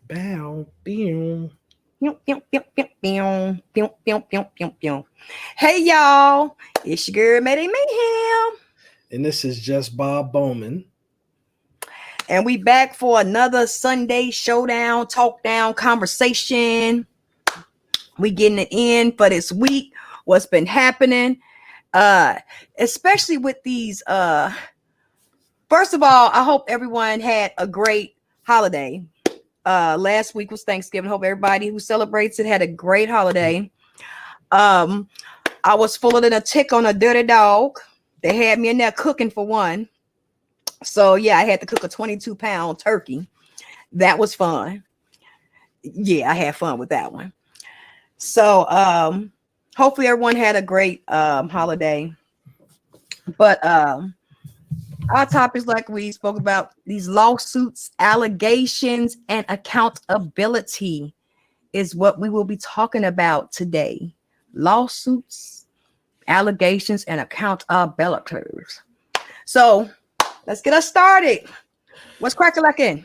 Bow, boom. Pew, pew, pew, pew, pew, pew, pew, pew, pew, pew. Hey y'all, it's your girl Mayday Mayhem, And this is just Bob Bowman. and we back for another Sunday showdown, talk down conversation. We getting it in for this week. What's been happening? Uh, Especially with these. First of all, I hope everyone had a great holiday. Last week was Thanksgiving. Hope everybody who celebrates it had a great holiday. Um, I was fuller than a tick on a dirty dog. They had me in there cooking for one. So yeah, I had to cook a 22-pound turkey. That was fun. Yeah, I had fun with that one. So hopefully everyone had a great holiday. But our topics, like we spoke about, these lawsuits, allegations, and accountability is what we will be talking about today. Lawsuits, allegations, and accountability. So let's get us started. What's cracking like in?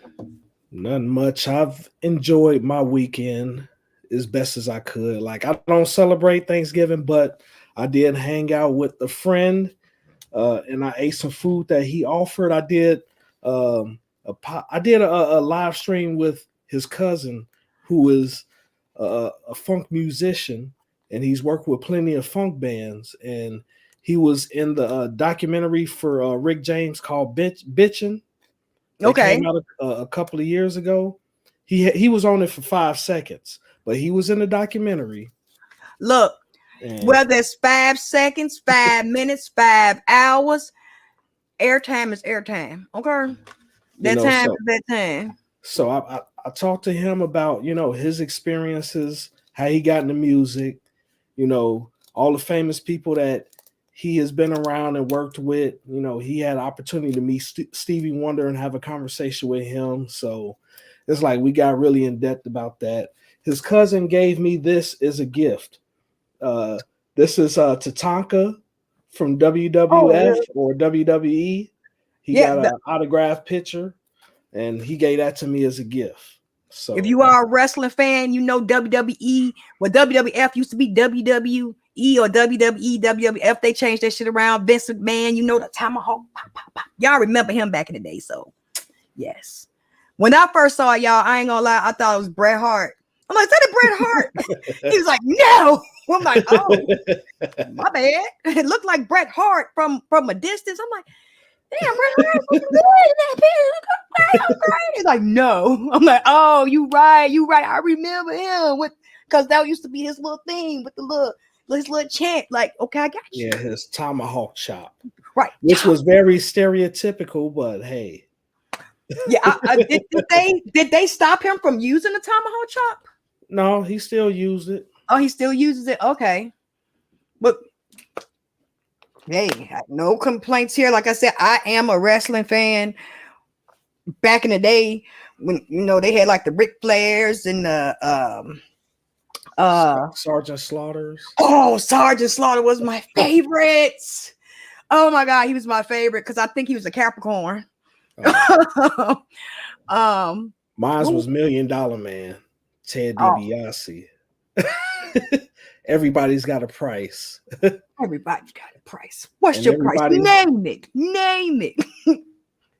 Nothing much. I've enjoyed my weekend as best as I could. Like, I don't celebrate Thanksgiving, but I did hang out with a friend, and I ate some food that he offered. I did a live stream with his cousin, who is a funk musician, and he's worked with plenty of funk bands. And he was in the documentary for Rick James called Bitchin'. That Okay. came out a couple of years ago. He was on it for 5 seconds, but he was in the documentary. Look, And whether it's 5 seconds, 5 minutes, 5 hours, airtime is airtime. Okay. That time so is that time. so I talked to him about his experiences, how he got into music, all the famous people that he has been around and worked with. He had opportunity to meet Stevie Wonder and have a conversation with him. So it's like we got really in depth about that. His cousin gave me this as a gift. This is Tatanka from Oh, yeah. WWF or WWE. He Yeah. got an autographed picture, and he gave that to me as a gift. If So you are a wrestling fan, you know WWE. Well, WWF used to be WWE or WWE, WWF. They changed that shit around. Vince McMahon, you know the tomahawk. Pop, pop, pop. Y'all remember him back in the day. So, yes. When I first saw it, y'all, I ain't gonna lie, I thought it was Bret Hart. I'm like, is that a Bret Hart? He was like, no. I'm like, oh, my bad. It looked like Bret Hart from a distance. I'm like, damn, Bret Hart looking good in that picture. He's like, no. I'm like, oh, you right. I remember him because that used to be his little thing with his little chant. Like, okay, I got you. yeah, his tomahawk chop, Right. which was very stereotypical, but hey. Yeah. Did they stop him from using the tomahawk chop? No, he still used it. Oh, he still uses it. Okay. But hey, no complaints here. Like I said, I am a wrestling fan. Back in the day, when they had like the Ric Flairs and the Sergeant Slaughters. oh, Sergeant Slaughter was my favorite. Oh my god, he was my favorite because I think he was a Capricorn. Mine was $1 Million Man, Ted DiBiase. Everybody's got a price. Everybody's got a price. What's your price? Name it.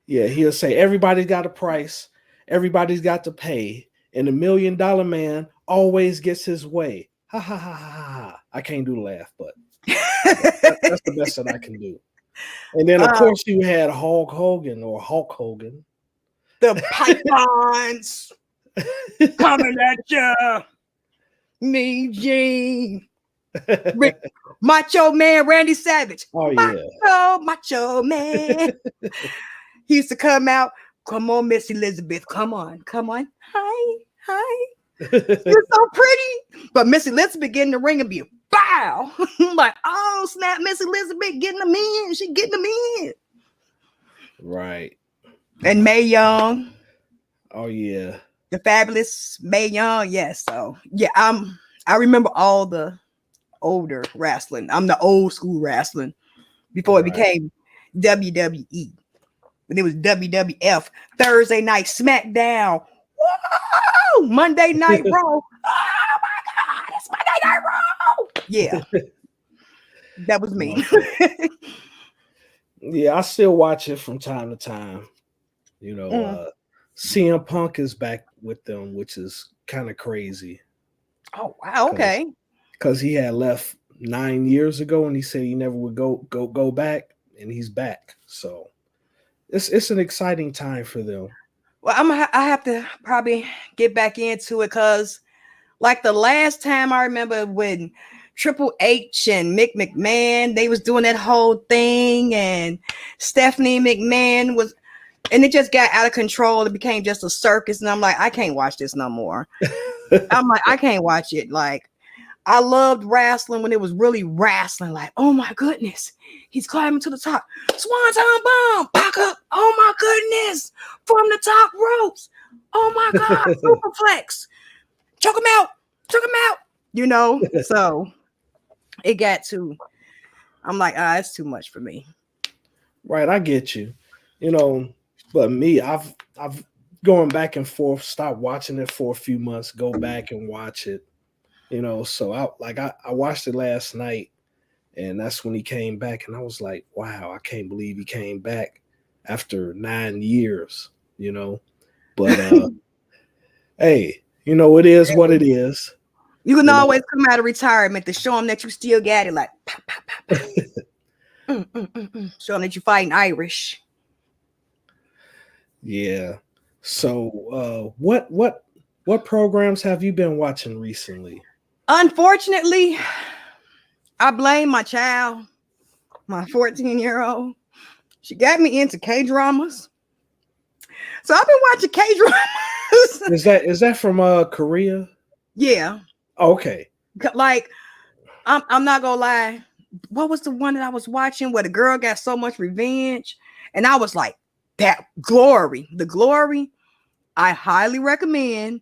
Yeah, he'll say everybody's got a price. Everybody's got to pay. And the $1 Million Man always gets his way. Ha ha ha ha ha. I can't do the laugh, but that's the best that I can do. And then, of course, you had Hulk Hogan. The pythons coming at you. Me, Gene. Macho Man Randy Savage. Oh, yeah. Macho Man. He used to come out. Come on, Miss Elizabeth. Come on. Hi. You're so pretty. But Miss Elizabeth getting the ring of you. Bow. I'm like, oh, snap, Miss Elizabeth getting them in. She getting them in. Right. And Mae Young. Oh, yeah. The fabulous Mae Young. Yes. So, yeah, I remember all the older wrestling. I'm the old school wrestling before it became WWE. When it was WWF, Thursday Night SmackDown. Oh, Monday Night Raw. Oh my God, it's Monday Night Raw. Yeah, that was me. Yeah, I still watch it from time to time. You know, Mm. CM Punk is back with them, which is kind of crazy Oh wow, because okay. he had left 9 years ago, and he said he never would go back, and he's back. So it's an exciting time for them. Well, I have to probably get back into it because, like the last time I remember when Triple H and Mick McMahon, they was doing that whole thing, and Stephanie McMahon was, and it just got out of control. It became just a circus, and I'm like, I can't watch this no more. I'm like, I can't watch it. Like, I loved wrestling when it was really wrestling. Like, oh my goodness, he's climbing to the top. Swanton bomb, back up. Oh my goodness, from the top ropes. Oh my God, superflex. Choke him out. Choke him out. You know, so it got to. I'm like, it's too much for me. Right, I get you. You know, but me, I've going back and forth, stop watching it for a few months, go back and watch it. You know, so I watched it last night, and that's when he came back, and I was like, wow, I can't believe he came back after 9 years, you know. But hey, you know, it is what it is. You can You know. always come out of retirement to show them that you still got it. Like, pop, pop, pop, pop. Show them that you're fighting Irish. Yeah. So what programs have you been watching recently? Unfortunately, I blame my child, my 14-year-old. She got me into K-dramas. So I've been watching K-dramas. Is that from Korea? Yeah. Oh, okay. Like, I'm not gonna lie. What was the one that I was watching where the girl got so much revenge? And I was like, that Glory. The Glory, I highly recommend.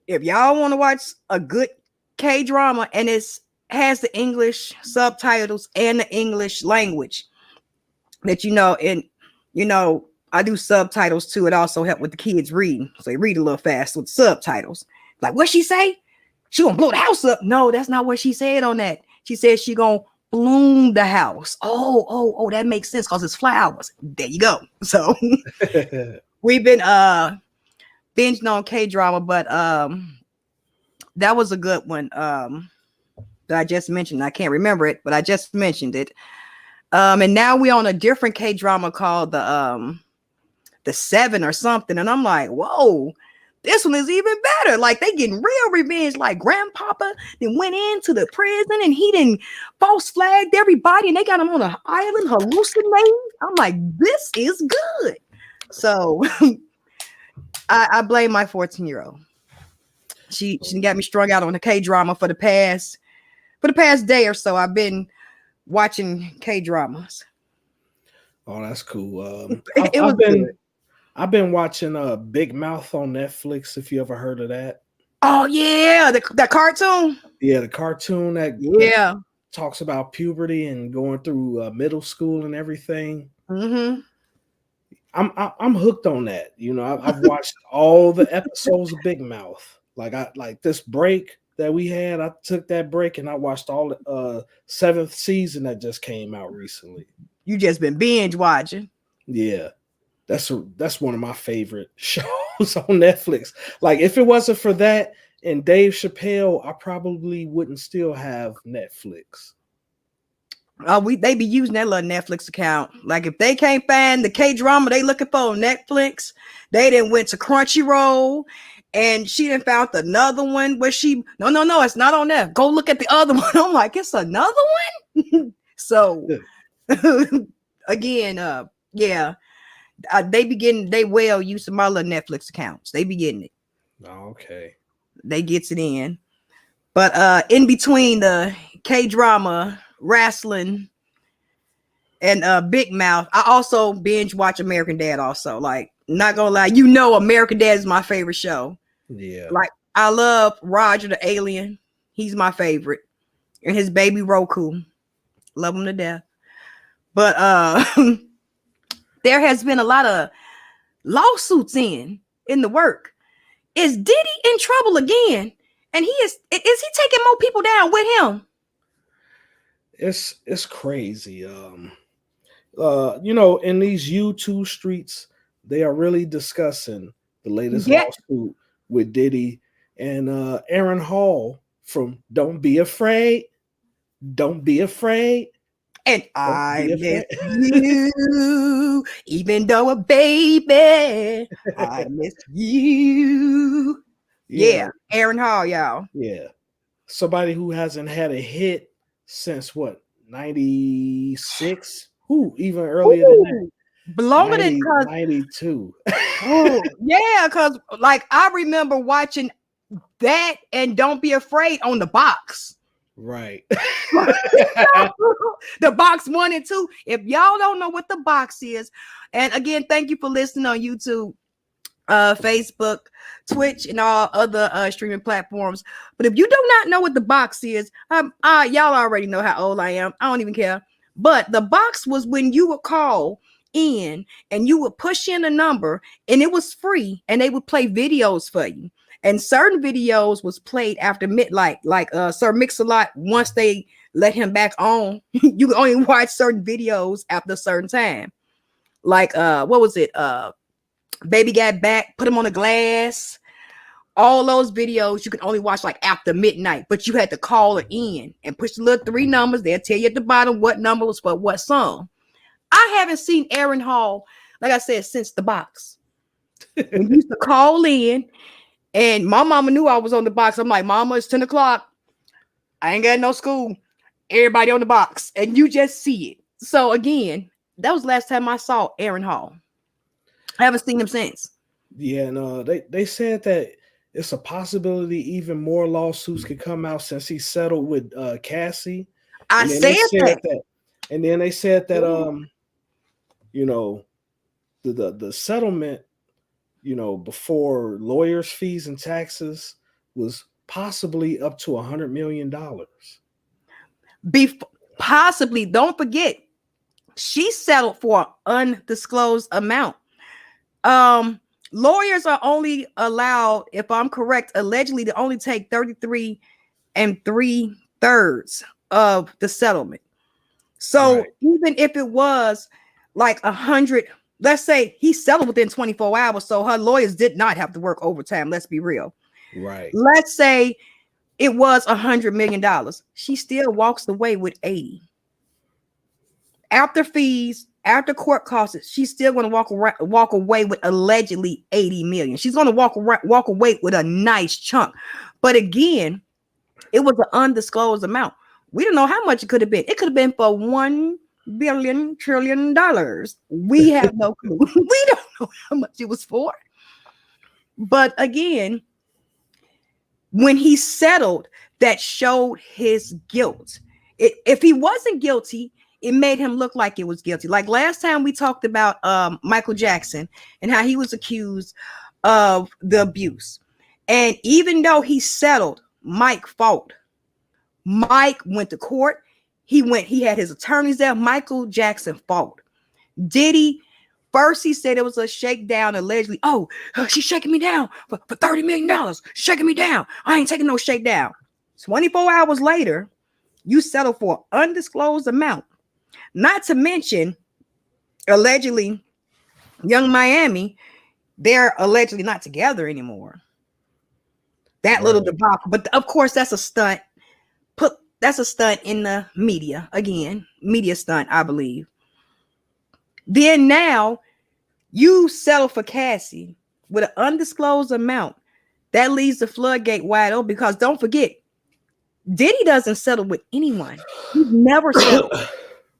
If y'all want to watch a good K-drama and it's has the English subtitles and the English language that and I do subtitles too. It also help with the kids reading, so they read a little fast with subtitles. Like, what she say? She gonna blow the house up? No, that's not what she said on that. She said she gonna bloom the house. Oh, that makes sense because it's flowers. There you go. So we've been binging on K-drama, but that was a good one that I just mentioned. I can't remember it, but I just mentioned it. And now we're on a different K-drama called the Seven or something, and I'm like, whoa, this one is even better. Like, they getting real revenge. Like, grandpapa then went into the prison and he didn't false flagged everybody, and they got him on an island hallucinating. I'm like, this is good. So I blame my 14-year-old. She got me strung out on the K-drama for the past day or so. I've been watching K-dramas. Oh, that's cool. It was good. I've been watching Big Mouth on Netflix. If you ever heard of that. Oh yeah, that cartoon. Yeah, the cartoon that talks about puberty and going through middle school and everything. Mm-hmm. I'm hooked on that. You know, I've watched all the episodes of Big Mouth. Like this break that we had, I took that break and I watched all the 7th season that just came out recently. You just been binge watching. Yeah. That's one of my favorite shows on Netflix. Like, if it wasn't for that and Dave Chappelle, I probably wouldn't still have Netflix. They be using that little Netflix account. Like, if they can't find the K-drama they looking for on Netflix, they then went to Crunchyroll, and she then found another one where no, it's not on there. Go look at the other one. I'm like, it's another one. So again, yeah. They well using my little Netflix accounts. They be getting it. Okay. They gets it in. But in between the K-drama, wrestling, and Big Mouth, I also binge watch American Dad also. Like, not gonna lie, American Dad is my favorite show. Yeah. Like, I love Roger the Alien. He's my favorite. And his baby Roku. Love him to death. But there has been a lot of lawsuits in the work. is Diddy in trouble again? And is he taking more people down with him? It's crazy. In these YouTube streets, they are really discussing the latest Yeah. lawsuit with Diddy and Aaron Hall from Don't Be Afraid. Don't be afraid. And Don't I be miss afraid. you, even though a baby, I miss you. Yeah, Yeah, Aaron Hall, y'all. yeah. Somebody who hasn't had a hit since what, 96? Who, even earlier than that? Ooh, longer than 90, cause 92. oh yeah, cause like I remember watching that and Don't Be Afraid on the box. Right. The box 1 and 2. If y'all don't know what the box is, and again, thank you for listening on YouTube, Facebook, Twitch, and all other streaming platforms. But if you do not know what the box is, y'all already know how old I am. I don't even care. But the box was when you would call in and you would push in a number and it was free and they would play videos for you. And certain videos was played after midnight, like Sir Mix-a-Lot. Once they let him back on, you could only watch certain videos after a certain time. Like what was it? Baby Got Back, Put Him on the Glass. All those videos you could only watch like after midnight, but you had to call it in and push the little 3 numbers. They'll tell you at the bottom what number was for what song. I haven't seen Aaron Hall, like I said, since the box. We used to call in, and my mama knew I was on the box. I'm like, Mama, it's 10 o'clock. I ain't got no school. Everybody on the box, and you just see it. So again, that was the last time I saw Aaron Hall. I haven't seen him since. Yeah, and they said that it's a possibility even more lawsuits could come out since he settled with Cassie. I And then said that. and then they said that the settlement, before lawyers' fees and taxes was possibly up to $100 million. Possibly, don't forget, she settled for an undisclosed amount. Lawyers are only allowed, if I'm correct, allegedly to only take 33 3/3 of the settlement. So Right. even if it was like 100, let's say he settled within 24 hours, so her lawyers did not have to work overtime. Let's be real. Right. Let's say it was $100 million. She still walks away with 80. After fees, after court costs, she's still going to walk away with allegedly 80 million. She's going to walk away with a nice chunk. But again, it was an undisclosed amount. We don't know how much it could have been. It could have been for $1 billion trillion. We have no clue. We don't know how much it was for. But again, when he settled, that showed his guilt. If he wasn't guilty, it made him look like it was guilty. Like last time we talked about Michael Jackson and how he was accused of the abuse. And even though he settled, Mike fought. Mike went to court. He had his attorneys there. Michael Jackson fought. Diddy, first he said it was a shakedown, allegedly. Oh, she's shaking me down for $30 million. Shaking me down. I ain't taking no shakedown. 24 hours later, you settle for an undisclosed amount. Not to mention, allegedly, Young Miami, they're allegedly not together anymore. That little debacle. But of course, that's a stunt. That's a stunt in the media. Again, media stunt, I believe. Then now you settle for Cassie with an undisclosed amount. That leaves the floodgate wide open because don't forget, Diddy doesn't settle with anyone. He's never settled.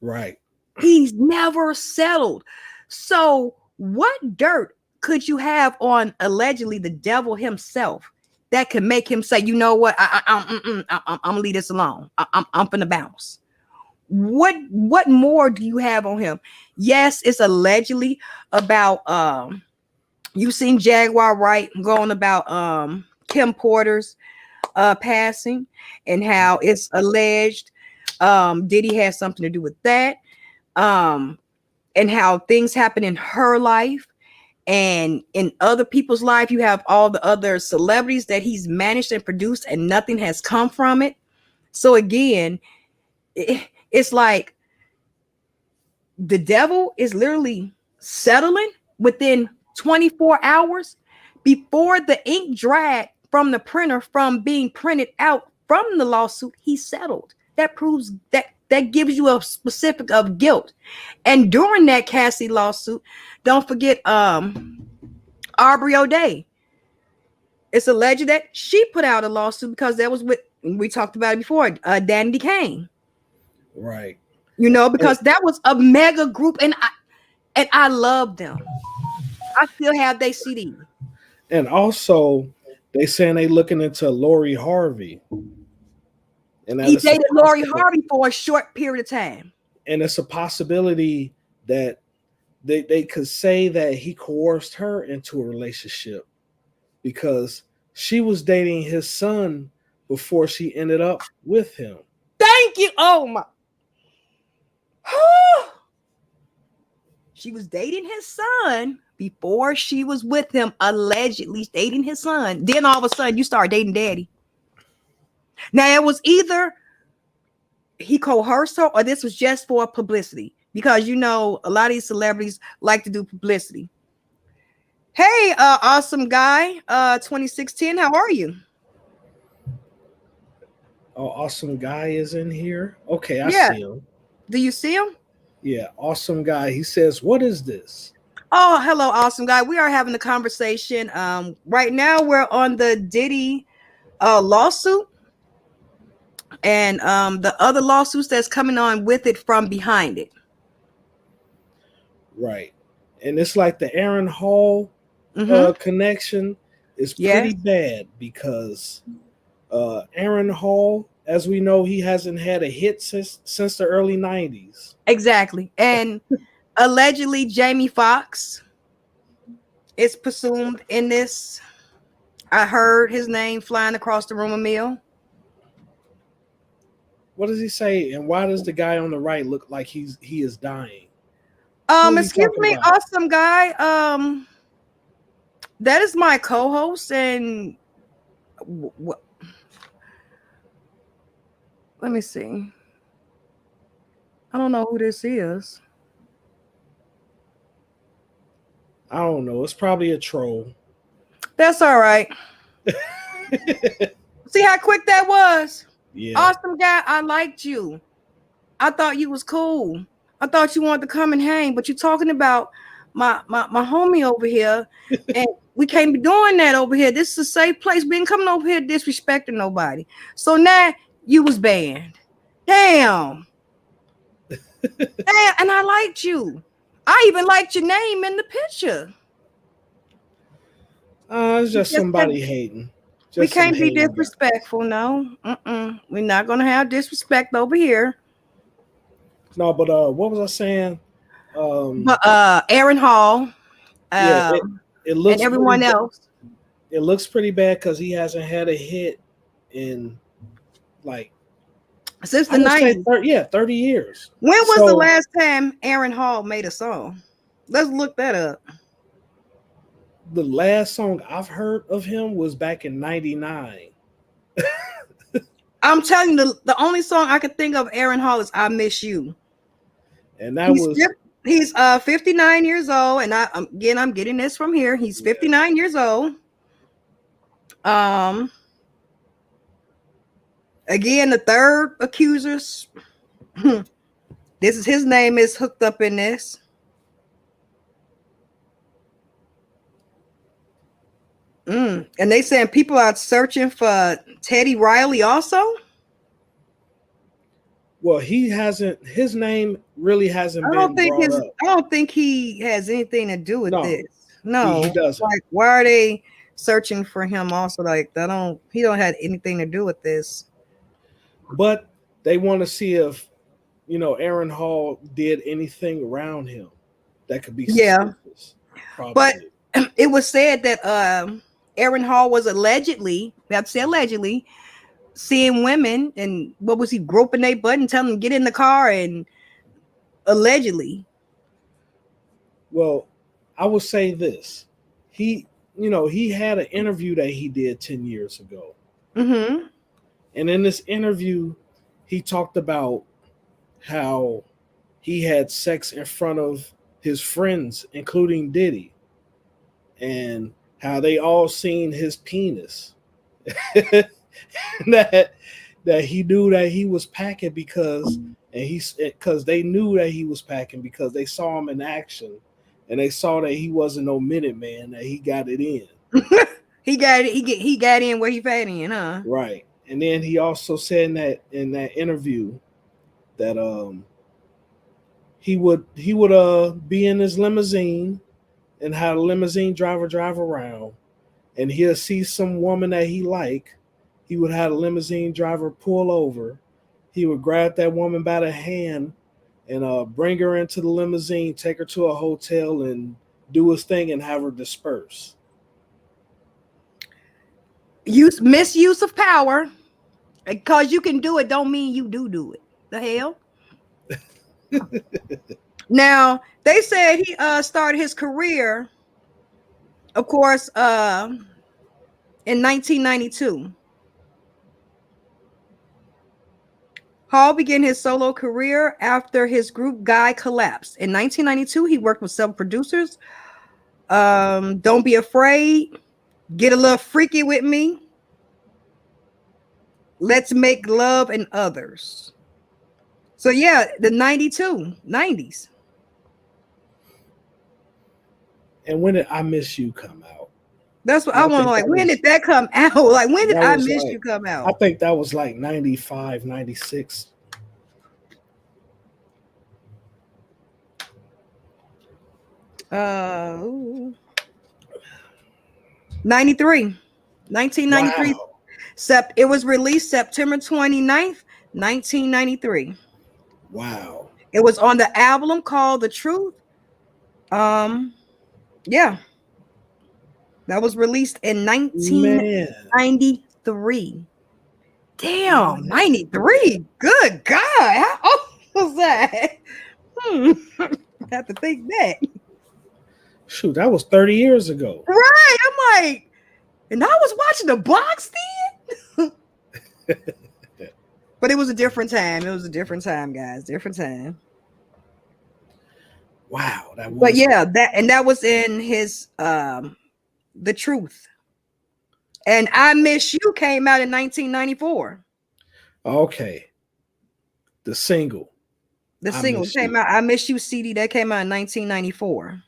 Right. He's never settled. So what dirt could you have on allegedly the devil himself that could make him say, you know what, I'm gonna leave this alone. I'm finna bounce. What more do you have on him? Yes, it's allegedly about you've seen Jaguar Wright going about Kim Porter's passing and how it's alleged Diddy has something to do with that, and how things happen in her life And in other people's life, you have all the other celebrities that he's managed and produced, and nothing has come from it. So again, it's like the devil is literally settling within 24 hours before the ink dried from the printer from being printed out from the lawsuit. He settled. That proves that gives you a specific of guilt. And during that Cassie lawsuit, don't forget Aubrey O'Day. It's alleged that she put out a lawsuit because that was what we talked about it before, Dandy Kane. Right. You know, because that was a mega group, and I love them. I still have their CD. And also, they saying they looking into Lori Harvey. And he dated Lori Harvey for a short period of time. And it's a possibility that they could say that he coerced her into a relationship because she was dating his son before she ended up with him. Thank you. Oh my. She was dating his son before she was with him, allegedly dating his son. Then all of a sudden you start dating daddy. Now it was either he coerced her or this was just for publicity, because you know a lot of these celebrities like to do publicity. Hey, awesome guy, 2610, how are you? Oh, awesome guy is in here. Okay, I see him. Do you see him? Yeah, awesome guy. He says, "What is this?" Oh, hello, awesome guy. We are having a conversation. Right now we're on the Diddy lawsuit and the other lawsuits that's coming on with it from behind it. Right. And it's like the Aaron Hall connection is pretty bad because Aaron Hall, as we know, he hasn't had a hit since the early 90s. Exactly. And allegedly Jamie Foxx is presumed in this. I heard his name flying across the rumor mill. What does he say? And why does the guy on the right look like he is dying? Excuse me, awesome guy. That is my co-host, and let me see. I don't know who this is. I don't know. It's probably a troll. That's all right. See how quick that was? Yeah. Awesome guy, I liked you. I thought you was cool. I thought you wanted to come and hang, but you're talking about my homie over here, and we can't be doing that over here. This is a safe place. We ain't coming over here disrespecting nobody. So now you was banned. Damn. Damn, and I liked you. I even liked your name in the picture. It's just somebody hating. We can't be disrespectful, no. We're not gonna have disrespect over here. No, but what was I saying? Aaron Hall, it looks and everyone else. It looks pretty bad because he hasn't had a hit in like since the 90s. 30 years. When was the last time Aaron Hall made a song? Let's look that up. The last song I've heard of him was back in 99. I'm telling you, the only song I could think of Aaron Hall is I Miss You. And he's 59 years old, and I'm getting this from here. He's 59 years old. Again, the third accusers. This is his name is hooked up in this. And they saying people are searching for Teddy Riley also. Well, his name really hasn't been brought up. I don't think he has anything to do with this. No, he doesn't. Like, why are they searching for him also? Like, he don't have anything to do with this. But they want to see if, Aaron Hall did anything around him that could be suspicious. Probably. But it was said that Aaron Hall was allegedly seeing women, and what was he, groping their butt and telling them to get in the car, and allegedly. Well, I would say this. He had an interview that he did 10 years ago. Mm-hmm. And in this interview, he talked about how he had sex in front of his friends, including Diddy, and how they all seen his penis. that that he knew that he was packing because they knew that he was packing because they saw him in action and they saw that he wasn't no minute man, that he got it in. He got it. He got in where he fat in, huh? Right. And then he also said in that interview that he would be in his limousine and have a limousine driver drive around, and he'll see some woman that he like. He would have a limousine driver pull over. He would grab that woman by the hand and bring her into the limousine, take her to a hotel, and do his thing and have her disperse. Misuse of power. Because you can do it, don't mean you do it. The hell. Now they said he started his career, of course, in 1992. Hall began his solo career after his group Guy collapsed. In 1992, he worked with several producers. Don't Be Afraid, Get a Little Freaky with Me, Let's Make Love, and others. So yeah, the 92, 90s. And when did I Miss You come out? That's what And I I want to think know. Like, that when was did that come out? Like, when did that I was Miss You like come I out? think that was like 95, 96. Uh, 93, 1993. Wow. It was released September 29th, 1993. Wow. It was on the album called The Truth. Um, yeah, that was released in Man. 1993. Damn, Man. 93. Good God. How old was that? Hmm. Have to think that. Shoot, that was 30 years ago. Right. I'm like, and I was watching the box then. But it was a different time. It was a different time, guys. Different time. Wow, that But was yeah, that was in his The Truth. And I Miss You came out in 1994. okay. The single. The I single Miss came You. out. I Miss You CD that came out in 1994.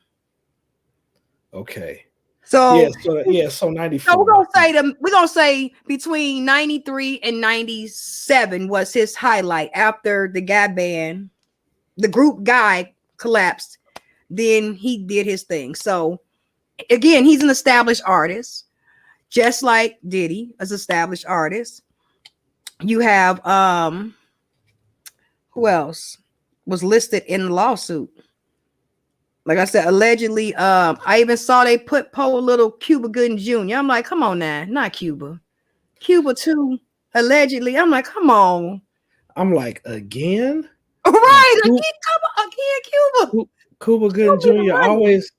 Okay. So So So 94. we're gonna say between 93 and 97 was his highlight after the guy band, the group Guy collapsed. Then he did his thing. So again, he's an established artist, just like Diddy, as established artist. You have who else was listed in the lawsuit? Like I said, allegedly, I even saw they put poor little Cuba Gooding Jr. I'm like, come on now, not Cuba. Cuba too, allegedly. I'm like, come on. I'm like, again? Like Right, again, come on, again, Cuba. Cuba Show Gooding me the Jr. money. always,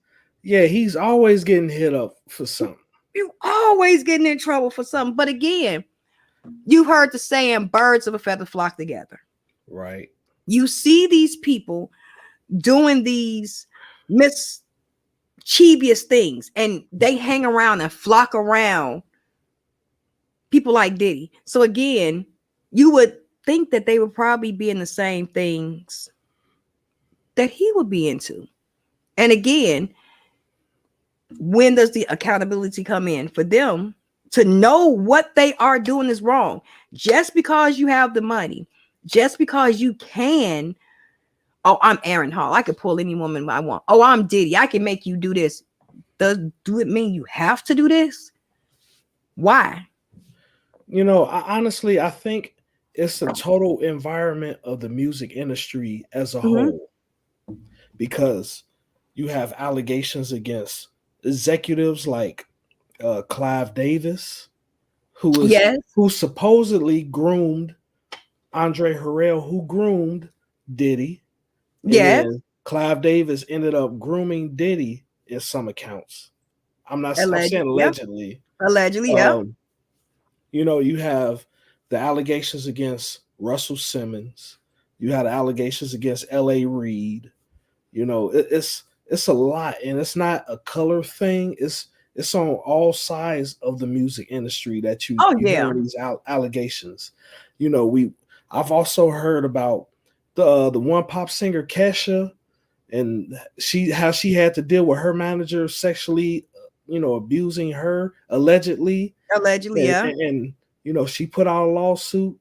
yeah, he's always getting hit up for something. You always getting in trouble for something. But again, you heard the saying, birds of a feather flock together. Right. You see these people doing these mischievous things, and they hang around and flock around people like Diddy. So again, you would think that they would probably be in the same things that he would be into. And again, when does the accountability come in for them to know what they are doing is wrong? Just because you have the money, just because you can, oh, I'm Aaron Hall, I could pull any woman I want. Oh, I'm Diddy, I can make you do this. Do it mean you have to do this? Why? Honestly, I think it's the total environment of the music industry as a Mhm. whole, because you have allegations against executives like Clive Davis, Yes, who supposedly groomed Andre Harrell, who groomed Diddy, and yes. then Clive Davis ended up grooming Diddy in some accounts. I'm saying Alleged. Yep. allegedly. Allegedly. Yep. Um, you know, you have the allegations against Russell Simmons. You had allegations against L.A. Reid. You know, it's a lot, and it's not a color thing. It's on all sides of the music industry that Oh you yeah. hear these allegations. You know, I've also heard about the one pop singer Kesha, and how she had to deal with her manager sexually, abusing her allegedly, Allegedly. and, Yeah. and you know she put out a lawsuit,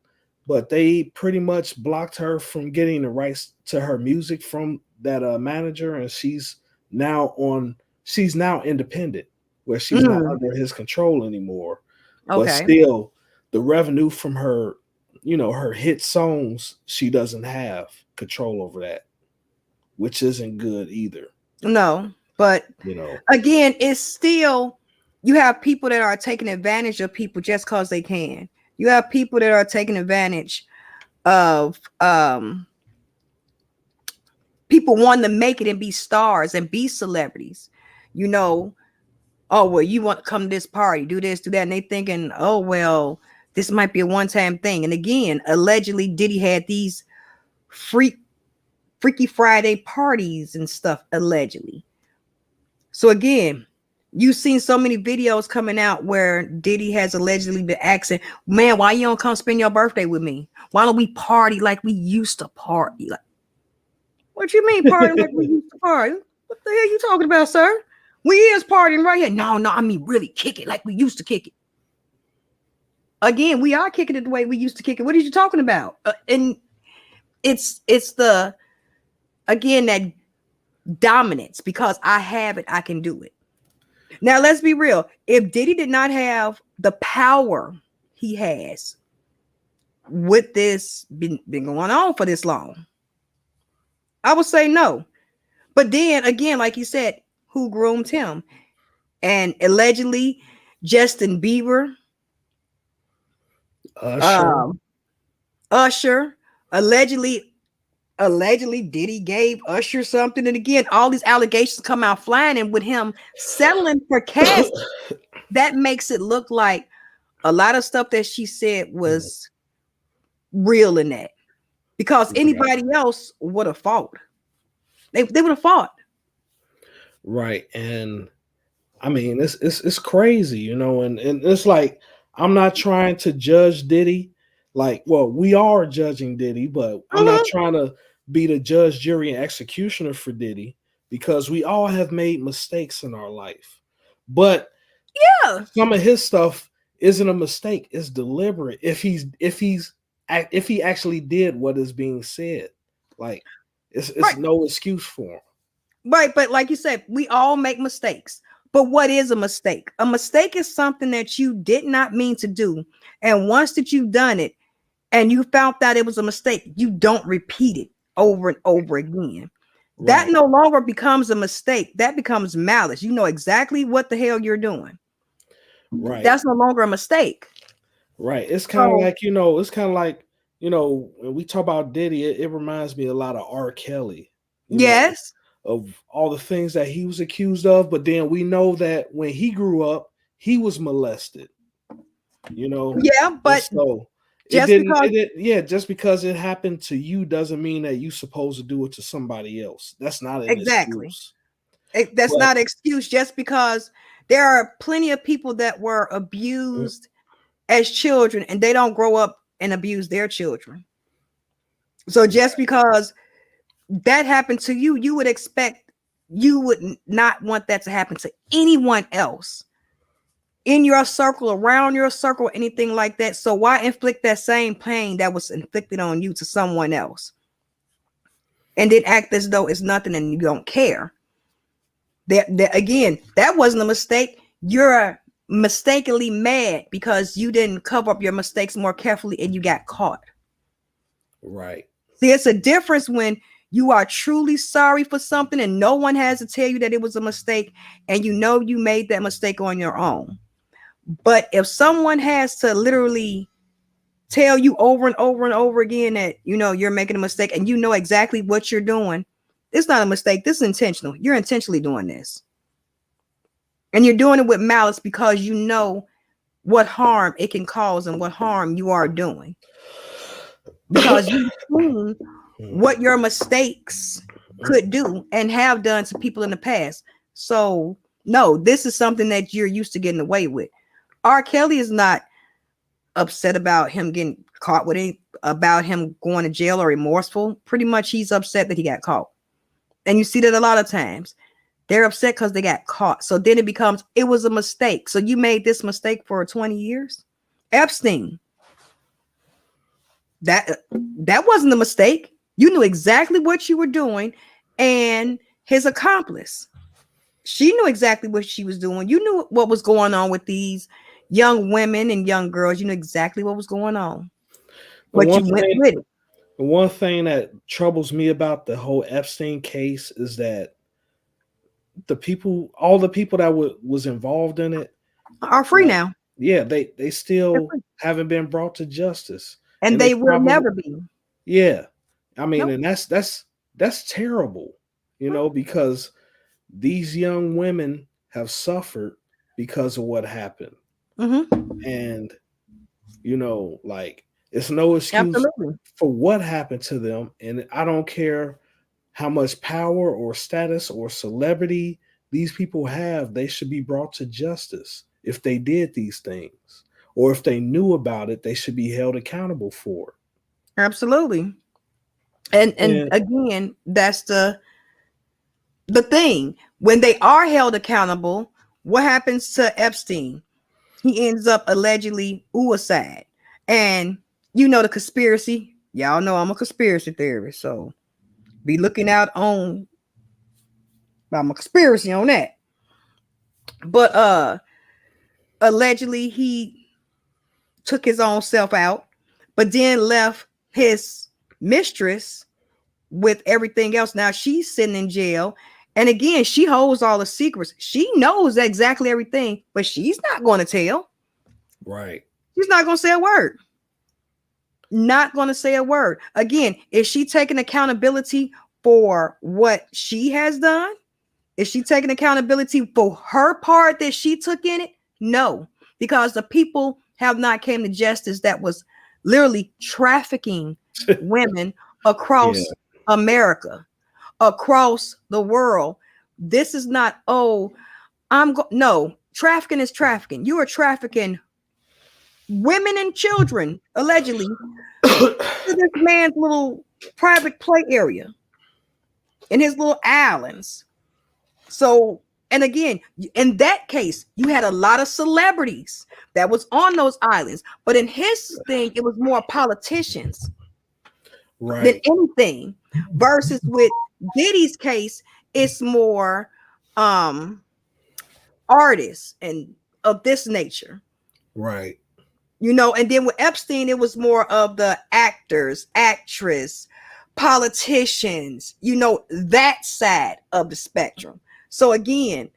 but they pretty much blocked her from getting the rights to her music from that manager, and she's now independent, where she's not Mm, under his control anymore. But okay. still, the revenue from her, her hit songs, she doesn't have control over that, which isn't good either. No, but You know, again, it's still you have people that are taking advantage of people just because they can. You have people that are taking advantage of people wanting to make it and be stars and be celebrities. You know, oh well, you want to come to this party, do this, do that, and they thinking, oh well, this might be a one-time thing. And again, allegedly, Diddy had these Freaky Friday parties and stuff allegedly. So again, you've seen so many videos coming out where Diddy has allegedly been asking, man, why you don't come spend your birthday with me? Why don't we party like we used to party? Like, what you mean party like we used to party? What the hell you talking about, sir? We is partying right here. No, I mean really kick it like we used to kick it. Again, we are kicking it the way we used to kick it. What are you talking about? And it's the again that dominance because I have it, I can do it. Now, let's be real. If Diddy did not have the power he has with this been going on for this long, I would say no. But then again, like you said, who groomed him? And allegedly, Justin Bieber, Usher. um, Usher, allegedly Diddy gave Usher something. And again, all these allegations come out flying, and with him settling for cash, that makes it look like a lot of stuff that she said was real in that, because Right. anybody else would have fought. They would have fought. Right. And I mean, it's crazy, and it's like I'm not trying to judge Diddy. Like, well, we are judging Diddy, but I'm not Mhm. trying to be the judge, jury, and executioner for Diddy, because we all have made mistakes in our life. But Yeah, some of his stuff isn't a mistake; it's deliberate. If he actually did what is being said, like it's right, no excuse for him. right. But like you said, we all make mistakes. But what is a mistake? A mistake is something that you did not mean to do, and once that you've done it, and you found that it was a mistake, you don't repeat it over and over again. That Right. no longer becomes a mistake. That becomes malice. You know exactly what the hell you're doing. Right. That's no longer a mistake. Right. It's kind of So like, it's kind of like, when we talk about Diddy, it reminds me a lot of R. Kelly, you know, yes, of all the things that he was accused of. But then we know that when he grew up, he was molested, you know. yeah, And but so just because yeah, just because it happened to you doesn't mean that you're supposed to do it to somebody else. That's not an exactly. excuse. That's But not an excuse just because there are plenty of people that were abused as children and they don't grow up and abuse their children. So just because that happened to you, you would expect you would not want that to happen to anyone else in your circle, around your circle, anything like that. So why inflict that same pain that was inflicted on you to someone else and then act as though it's nothing and you don't care? That again, that wasn't a mistake. You're mistakenly mad because you didn't cover up your mistakes more carefully and you got caught. right. See, it's a difference when you are truly sorry for something and no one has to tell you that it was a mistake and you know you made that mistake on your own. But if someone has to literally tell you over and over and over again that you're making a mistake and you know exactly what you're doing, it's not a mistake. This is intentional. You're intentionally doing this. And you're doing it with malice because you know what harm it can cause and what harm you are doing. Because you've seen what your mistakes could do and have done to people in the past. So, no, this is something that you're used to getting away with. R. Kelly is not upset about him getting caught with it, about him going to jail or remorseful. Pretty much he's upset that he got caught. And you see that a lot of times. They're upset because they got caught. So then it becomes, it was a mistake. So you made this mistake for 20 years. Epstein, that wasn't a mistake. You knew exactly what you were doing, and his accomplice, she knew exactly what she was doing. You knew what was going on with these young women and young girls. You knew exactly what was going on, The but one you went thing, with it. the one thing that troubles me about the whole Epstein case is that all the people that was involved in it, Are free like, now. yeah, they They're still free. haven't been brought to justice, And and they they will probably, never be. yeah, I mean, Nope. and that's terrible, because these young women have suffered because of what happened, Mm-hmm. and like, it's no excuse Absolutely. for what happened to them, and I don't care how much power or status or celebrity these people have. They should be brought to justice if they did these things, or if they knew about it, they should be held accountable for Absolutely. And it. again, that's the thing. When they are held accountable, what happens to Epstein? He ends up allegedly suicide. And you know the conspiracy. Y'all know I'm a conspiracy theorist, so be looking out on, I'm a conspiracy on that. But allegedly he took his own self out, but then left his mistress with everything else. Now she's sitting in jail. And again, she holds all the secrets. She knows exactly everything, but she's not going to tell. Right. She's not going to say a word. Not going to say a word. Again, is she taking accountability for what she has done? Is she taking accountability for her part that she took in it? No, because the people have not came to justice that was literally trafficking women Yeah. across America, across the world. This is not, oh, no, trafficking is trafficking. You are trafficking women and children, allegedly, to this man's little private play area in his little islands. So, and again, in that case, you had a lot of celebrities that was on those islands, but in his thing, it was more politicians than Right. anything. Versus with Diddy's case, it's more um artists and of this nature. Right. And then with Epstein, it was more of the actors, actress, politicians, that side of the spectrum. So again,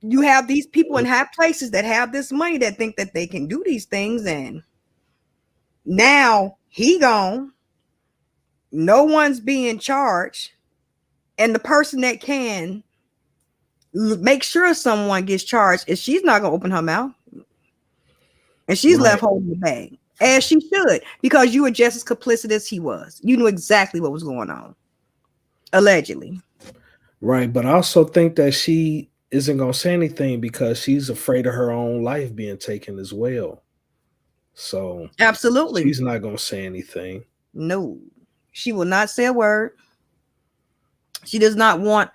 you have these people in high places that have this money that think that they can do these things, and now he gone. No one's being charged, and the person that can make sure someone gets charged is she's not gonna open her mouth, and she's Right. left holding the bag as she should, because you were just as complicit as he was. You knew exactly what was going on, allegedly. Right. But I also think that she isn't gonna say anything because she's afraid of her own life being taken as well. So Absolutely. she's not gonna say anything. No, she will not say a word. She does not want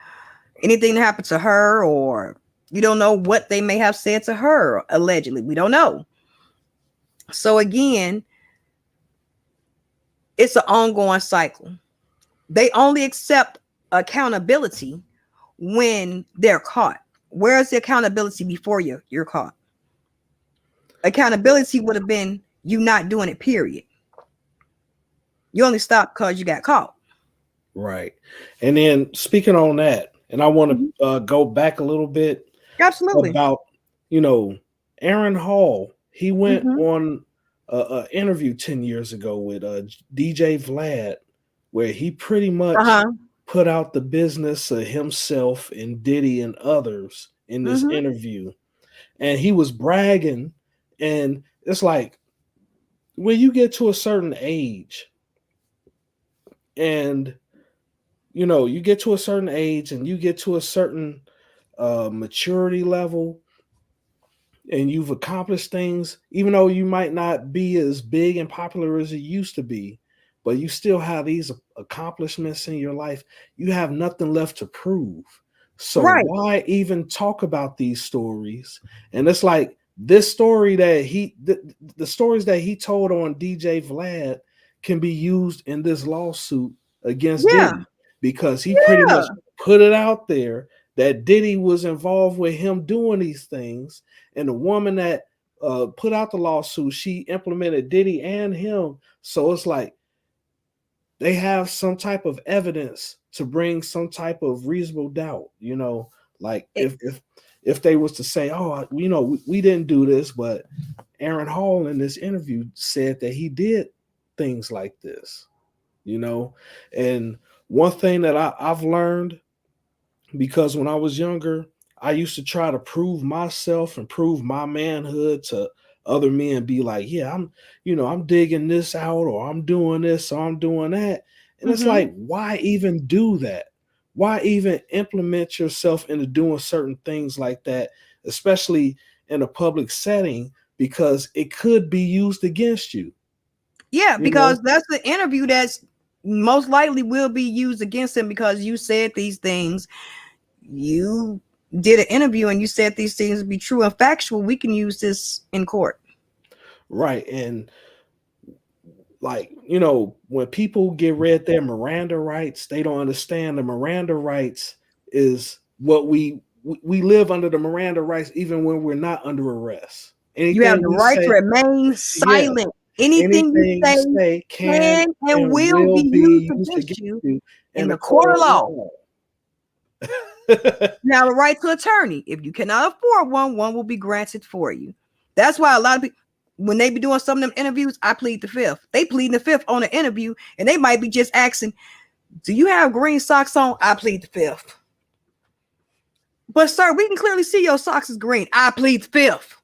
anything to happen to her, or you don't know what they may have said to her, allegedly. We don't know. So again, it's an ongoing cycle. They only accept accountability when they're caught. Where's the accountability before you're caught? Accountability would have been you not doing it, period. You only stopped because you got caught. Right. And then speaking on that, and I want Mhm. to go back a little bit Absolutely. about, you know, Aaron Hall. He went Mm-hmm. on a interview 10 years ago with DJ Vlad, where he pretty much Uh-huh. put out the business of himself and Diddy and others in this Mm-hmm. interview, and he was bragging. And it's like, when you get to a certain age, and you get to a certain age, and you get to a certain maturity level, and you've accomplished things, even though you might not be as big and popular as it used to be, but you still have these accomplishments in your life. You have nothing left to prove. So Right. why even talk about these stories? And it's like, this story that the stories that he told on DJ Vlad can be used in this lawsuit against Yeah. Diddy, because he pretty Yeah. much put it out there that Diddy was involved with him doing these things. And the woman that put out the lawsuit, she implemented Diddy and him. So it's like, they have some type of evidence to bring some type of reasonable doubt. Like, It- if they was to say, oh, we didn't do this, but Aaron Hall in this interview said that he did things like this. And one thing that I've learned, because when I was younger, I used to try to prove myself and prove my manhood to other men, be like, yeah, I'm digging this out, or I'm doing this, or I'm doing that. And it's mhm. like, why even do that? Why even implement yourself into doing certain things like that, especially in a public setting, because it could be used against you, Yeah, you because know? that's the interview that's most likely will be used against him because you said these things. You did an interview and you said these things to be true and factual. We can use this in court. Right. And like, when people get read their Miranda rights, they don't understand the Miranda rights is what we live under. The Miranda rights, even when we're not under arrest. You have Anything the we right to say, remain yeah, silent. Anything you anything you say say can can and and will will be be used used against against you you in in a the court court of of law. law. You have a right to attorney. If you cannot afford one, one will be granted for you. That's why a lot of people, when they be doing some of them interviews, I plead the fifth. They plead the fifth on an interview, and they might be just asking, "Do you have green socks on?" I plead the fifth. But sir, we can clearly see your socks is green. I plead the fifth.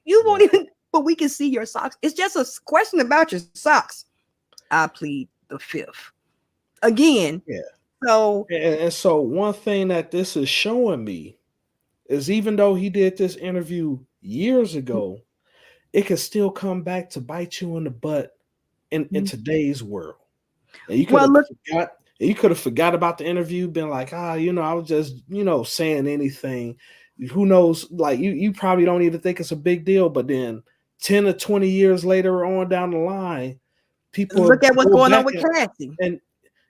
You won't Right. even, but we can see your socks. It's just a question about your socks. I plead the fifth. Again, Yeah. so And so one thing that this is showing me is, even though he did this interview years ago, it could still come back to bite you in the butt in today's world. And you could well, have look, forgot you could have forgot about the interview, been like, I was just, saying anything. Who knows? Like, you probably don't even think it's a big deal, but then 10 or 20 years later on down the line, look people at what's go going on back with Cassie. and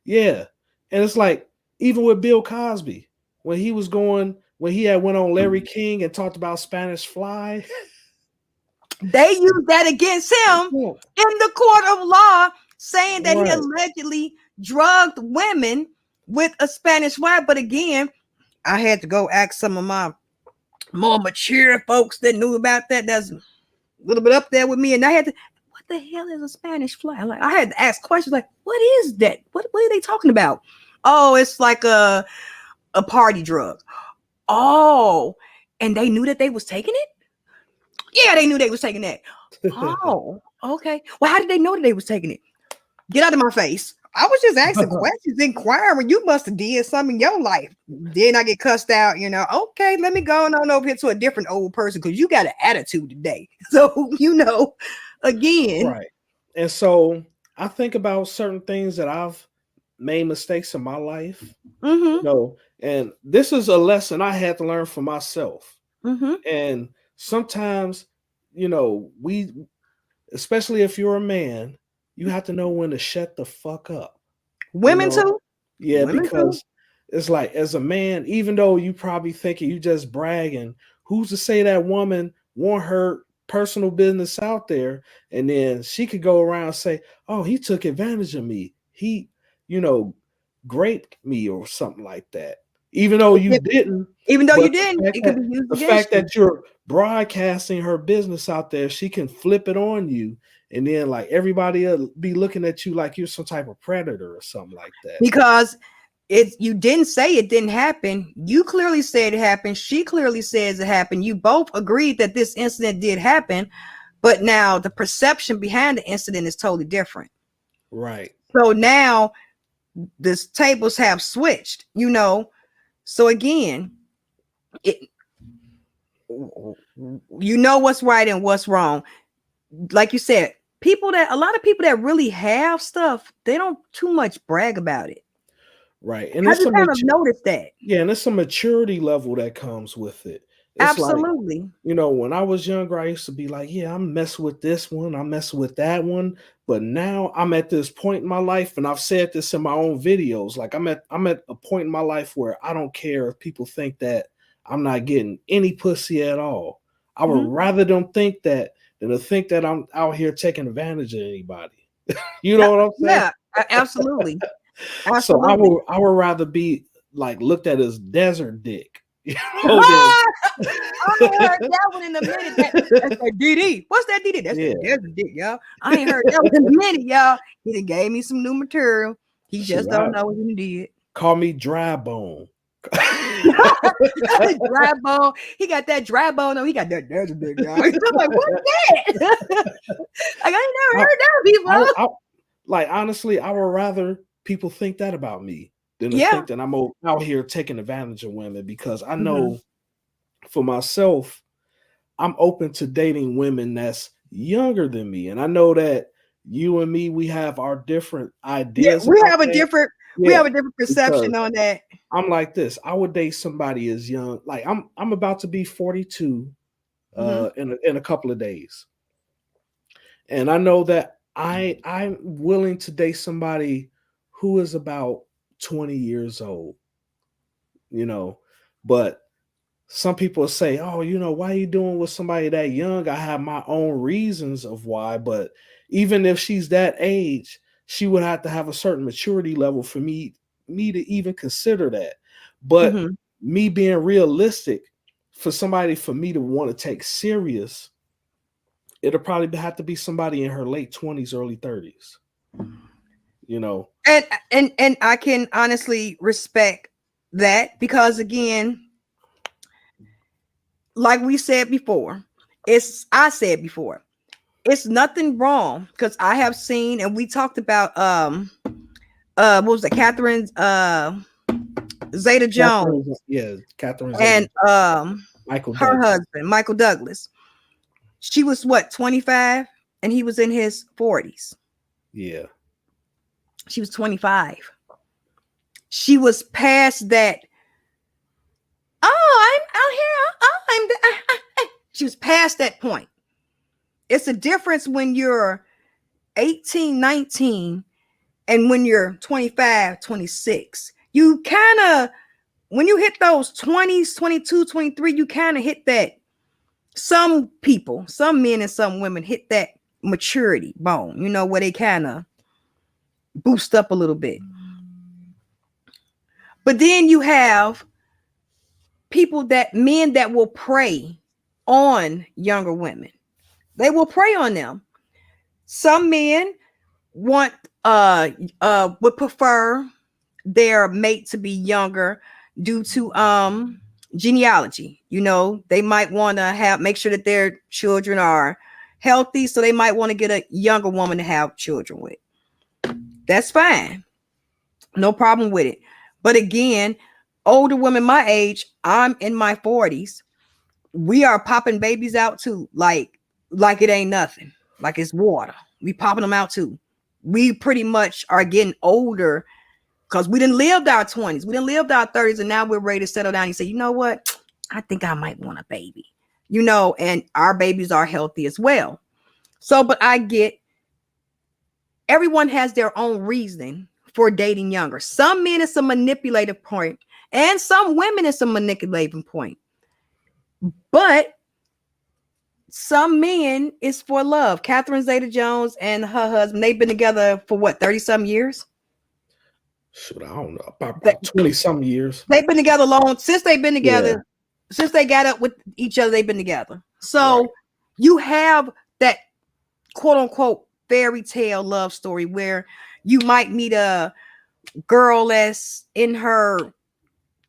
yeah. And it's like, even with Bill Cosby, when he had went on Larry King and talked about Spanish Fly. They used that against him Yeah, in the court of law, saying that he right. allegedly drugged women with a Spanish wife. But again, I had to go ask some of my more mature folks that knew about that. That's a little bit up there with me, and I had to. What the hell is a Spanish fly? Like, I had to ask questions like, "What is that? What are they talking about?" Oh, it's like a party drug. Oh, and they knew that they was taking it. Yeah, they knew they was taking that. Oh, okay. Well, how did they know that they was taking it? Get out of my face. I was just asking questions, inquiring. You must have did something in your life. Then I get cussed out, Okay, let me go on over here to a different old person because you got an attitude today. So, again. Right. And so I think about certain things that I've made mistakes in my life, Mm-hmm. and this is a lesson I had to learn for myself. Mm-hmm. And sometimes, we, especially if you're a man, you have to know when to shut the fuck up. You Women know, too. yeah, Women too. because it's like, as a man, even though you probably thinking you just bragging, who's to say that woman want her personal business out there, and then she could go around and say, "Oh, he took advantage of me. He, you know, raped me or something like that." Even though you didn't, Even though you but didn't, it could be used the against fact you. that you're broadcasting her business out there, she can flip it on you, and then like everybody will be looking at you like you're some type of predator or something like that. Because you didn't say it didn't happen. You clearly said it happened. She clearly says it happened. You both agreed that this incident did happen, but now the perception behind the incident is totally different. Right. So now the tables have switched, you know. So again, it, you know what's right and what's wrong. Like you said, a lot of people that really have stuff, they don't too much brag about it. Right. And Have it's you kind of noticed that? yeah, and it's a maturity level that comes with it. It's like, Absolutely. when I was younger, I used to be like, yeah, I'm messing with this one, I'm messing with that one. But now I'm at this point in my life, and I've said this in my own videos. Like I'm at a point in my life where I don't care if people think that I'm not getting any pussy at all. I would Mhm. rather them think that than to think that I'm out here taking advantage of anybody. You know what I'm saying? Yeah, absolutely. So Absolutely. I would rather be like looked at as desert dick, than I ain't heard that one in a minute. That's that DD. What's that DD? That's yeah. that desert dick, y'all. I ain't heard that one in a minute, y'all. He done gave me some new material. He Shoot, just don't know what he did. call me dry bone. Dry bone. He got that dry bone. No, he got that desert dick, y'all. I'm like, what's that? Like, I ain't never I, heard that before. I like honestly, I would rather people think that about me than to Yeah. think that I'm out here taking advantage of women, because I Mhm. know for myself, I'm open to dating women that's younger than me. And I know that you and me, we have our different Yeah, ideas about that. we have Yeah. a different Because perception on that. I'm like this. I would date somebody as young. Like I'm about to be 42 Mhm. in a couple of days. And I know that I'm willing to date somebody who is about 20 years old, you know. But some people say, "Oh, why are you doing with somebody that young?" I have my own reasons of why, but even if she's that age, she would have to have a certain maturity level for me to even consider that. But Mhm. me being realistic, for me to want to take serious, it'll probably have to be somebody in her late 20s, early 30s, you know. And I can honestly respect that, because again, like we said before, I said before, it's nothing wrong, because I have seen, and we talked about what was it, Catherine's Zeta Jones Catherine Zeta, and Michael her Douglas. husband Michael Douglas. She was what, 25, and he was in his 40s. Yeah. She was 25. She was past that. Oh, I'm out here. Oh, she was past that point. It's a difference when you're 18, 19, and when you're 25, 26. You kind of, when you hit those 20s, 22, 23, you kind of hit that. Some people, some men and some women hit that maturity bone, where they kind of boost up a little bit. But then you have men that will prey on younger women. They will prey on them. Some men want would prefer their mate to be younger due to genealogy. They might want to make sure that their children are healthy, so they might want to get a younger woman to have children with. That's fine. No problem with it. But again, older women my age, I'm in my 40s, we are popping babies out too, like it ain't nothing, like it's water. We popping them out too. We pretty much are getting older because we didn't live our 20s, we didn't live our 30s, and now we're ready to settle down and say, you know what, I think I might want a baby, and our babies are healthy as well. So, but I get, everyone has their own reason for dating younger. Some men it's a manipulative point, and some women it's a manipulating point. But some men is for love. Catherine Zeta Jones and her husband, they've been together for what, 30 some years? Shoot, I don't know, about 20 some years. They've been together long, since they've been Yeah. together, since they got up with each other, they've been together. So Right. you have that quote unquote fairy tale love story where you might meet a girl that's in her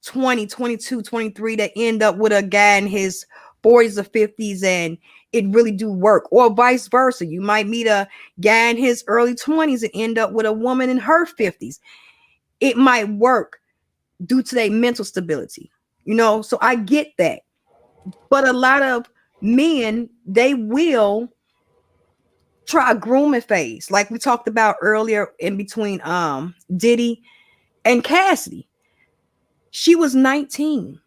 20, 22, 23 that end up with a guy in his 40s or 50s and it really do work, or vice versa. You might meet a guy in his early 20s and end up with a woman in her 50s. It might work due to their mental stability, so I get that. But a lot of men, they will try a grooming phase like we talked about earlier in between Diddy and Cassidy. She was 19.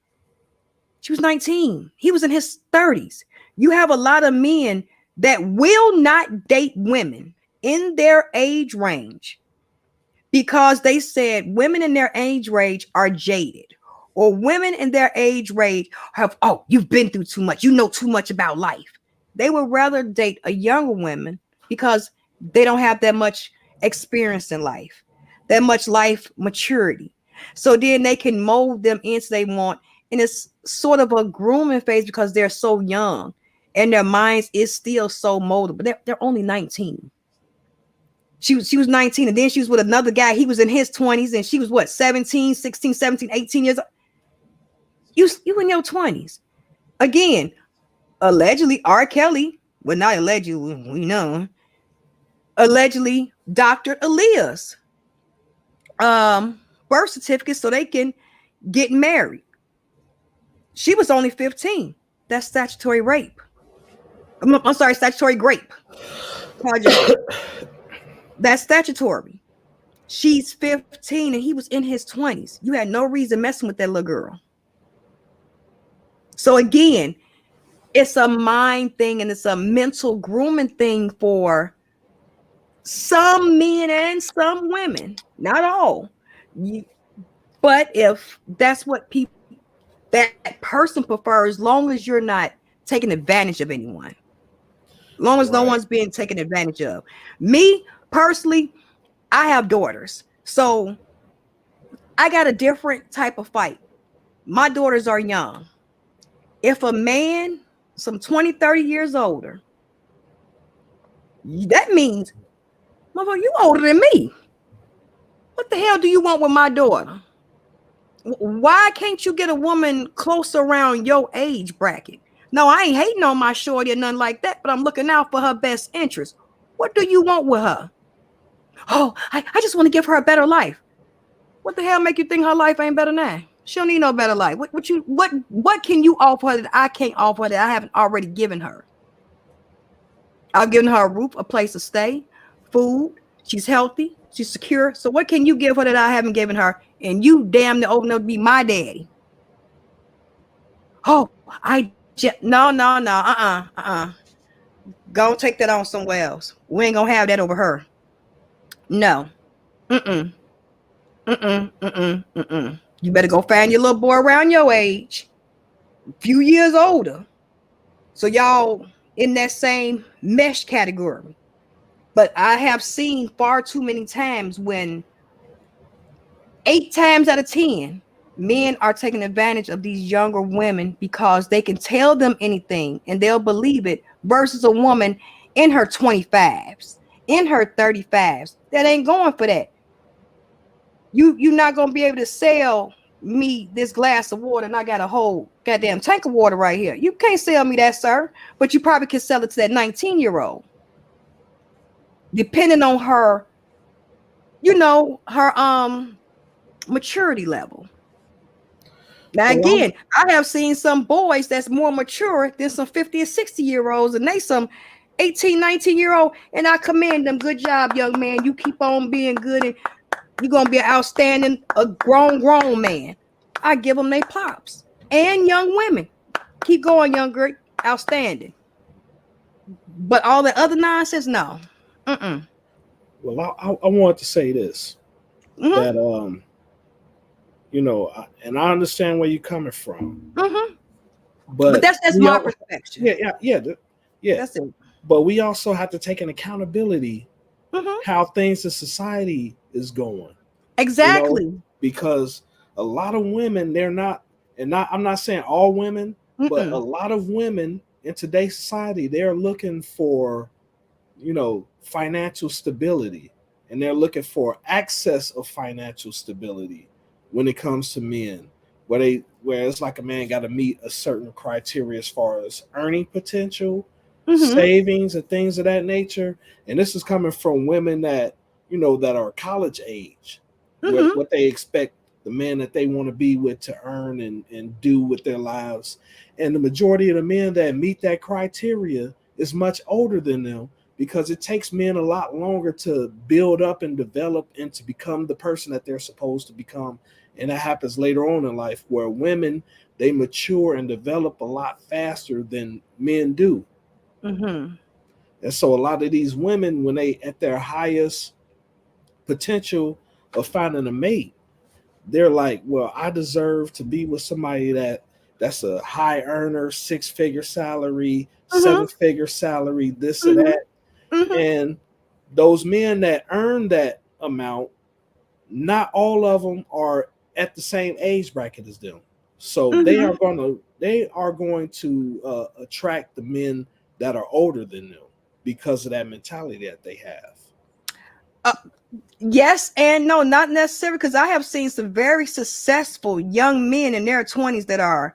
She was 19. He was in his 30s. You have a lot of men that will not date women in their age range because they said women in their age range are jaded, or women in their age range have, oh, you've been through too much. You know too much about life. They would rather date a younger woman because they don't have that much experience in life, that much life maturity. So then they can mold them into they want. And it's sort of a grooming phase because they're so young and their minds is still so moldable. But they're only 19. She was 19, and then she was with another guy. He was in his 20s, and she was what, 17, 16, 17, 18 years old. You in your 20s. Again, allegedly, R. Kelly, well, not allegedly, we know, allegedly doctored Aaliyah's birth certificate so they can get married. She was only 15. That's statutory rape. I'm sorry, statutory grape. That's statutory. She's 15 and he was in his 20s. You had no reason messing with that little girl. So again, it's a mind thing and it's a mental grooming thing for some men and some women, not all. But if that's what that person prefers, long as you're not taking advantage of anyone, long as no one's being taken advantage of. Me personally, I have daughters, so I got a different type of fight. My daughters are young. If a man, some 20, 30 years older, that means, motherfucker, you older than me. What the hell do you want with my daughter? Why can't you get a woman close around your age bracket? No, I ain't hating on my shorty or nothing like that, but I'm looking out for her best interest. What do you want with her? Oh, I just want to give her a better life. What the hell make you think her life ain't better now? She don't need no better life. What can you offer her that I can't offer her that I haven't already given her? I've given her a roof, a place to stay, food. She's healthy. She's secure. So what can you give her that I haven't given her? And you damn near old enough to be my daddy. Oh, no. Go take that on somewhere else. We ain't gonna have that over her. No. You better go find your little boy around your age, a few years older. So y'all in that same mesh category. But I have seen far too many times when 8 times out of 10, men are taking advantage of these younger women because they can tell them anything and they'll believe it, versus a woman in her 25s, in her 35s, that ain't going for that. You're not going to be able to sell me this glass of water and I got a whole goddamn tank of water right here. You can't sell me that, sir, but you probably can sell it to that 19-year-old. Depending on her, her maturity level. Now, again, I have seen some boys that's more mature than some 50 or 60-year-olds, and they some 18, 19-year-old, and I commend them. Good job, young man. You keep on being good, and you're going to be an outstanding, a grown man. I give them their props. And young women. Keep going, young girl. Outstanding. But all the other nonsense, no. Well, I want to say this, that and I understand where you're coming from. But that's my perspective. Yeah. That's it. But we also have to take an accountability how things in society is going. Exactly. Because a lot of women, they're not, and I'm not saying all women, but a lot of women in today's society, they're looking for, financial stability. and they're looking for access of financial stability when it comes to men, where it's like a man got to meet a certain criteria as far as earning potential, Mm-hmm. savings, and things of that nature. And this is coming from women that that are college age, Mm-hmm. what they expect the men that they want to be with to earn and do with their lives. And the majority of the men that meet that criteria is much older than them, because it takes men a lot longer to build up and develop and to become the person that they're supposed to become. And that happens later on in life, where women, they mature and develop a lot faster than men do. Mm-hmm. And so a lot of these women, when they at their highest potential of finding a mate, they're like, well, I deserve to be with somebody that's a high earner, six-figure salary, Mm-hmm. seven-figure salary, this or Mm-hmm. that. Mm-hmm. And those men that earn that amount, not all of them are at the same age bracket as them. So Mm-hmm. they are going to attract the men that are older than them because of that mentality that they have. Uh, yes and no, not necessarily, because I have seen some very successful young men in their 20s that are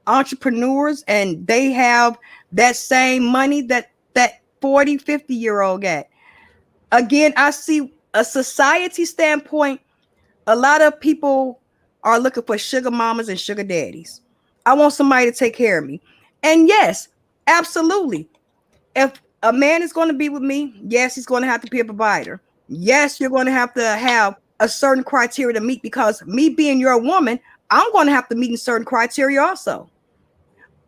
entrepreneurs, and they have that same money that 40, 50 year old got. Again, I see a society standpoint, a lot of people are looking for sugar mamas and sugar daddies. I want somebody to take care of me. And yes, absolutely. If a man is going to be with me, yes, he's going to have to be a provider. Yes, you're going to have a certain criteria to meet, because me being your woman, I'm going to have to meet in certain criteria also.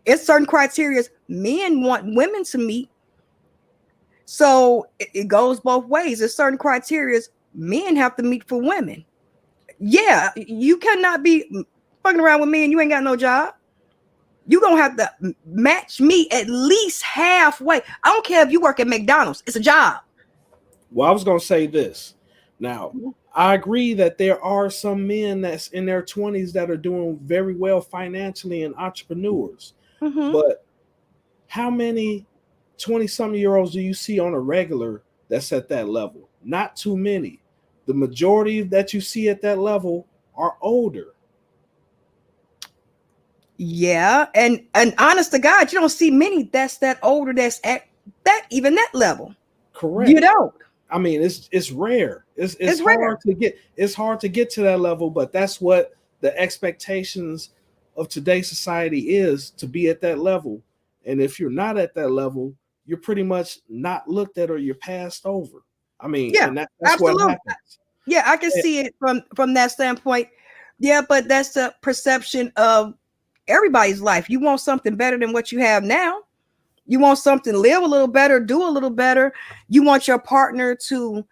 It's certain criteria men want women to meet. So it goes both ways. There's certain criteria men have to meet for women. Yeah, you cannot be fucking around with me and you ain't got no job. You're gonna have to match me at least halfway. I don't care if you work at McDonald's, it's a job. Well, I was going to say this. Now, I agree that there are some men that's in their 20s that are doing very well financially and entrepreneurs. Mm-hmm. But how many 20 some year olds do you see on a regular that's at that level? Not too many. The majority that you see at that level are older. Yeah, and honest to God, you don't see many that's that older that's at that even that level. You Correct. don't. I mean, it's rare. It's It's rare. hard to get to that level, but that's what the expectations of today's society is, to be at that level. And if you're not at that level, you're pretty much not looked at, or you're passed over. I mean, Yeah, and that's what absolutely. happens. Yeah, I can And see it from that standpoint. Yeah, but that's the perception of everybody's life. You want something better than what you have now. You want something, live a little better, do a little better. You want your partner to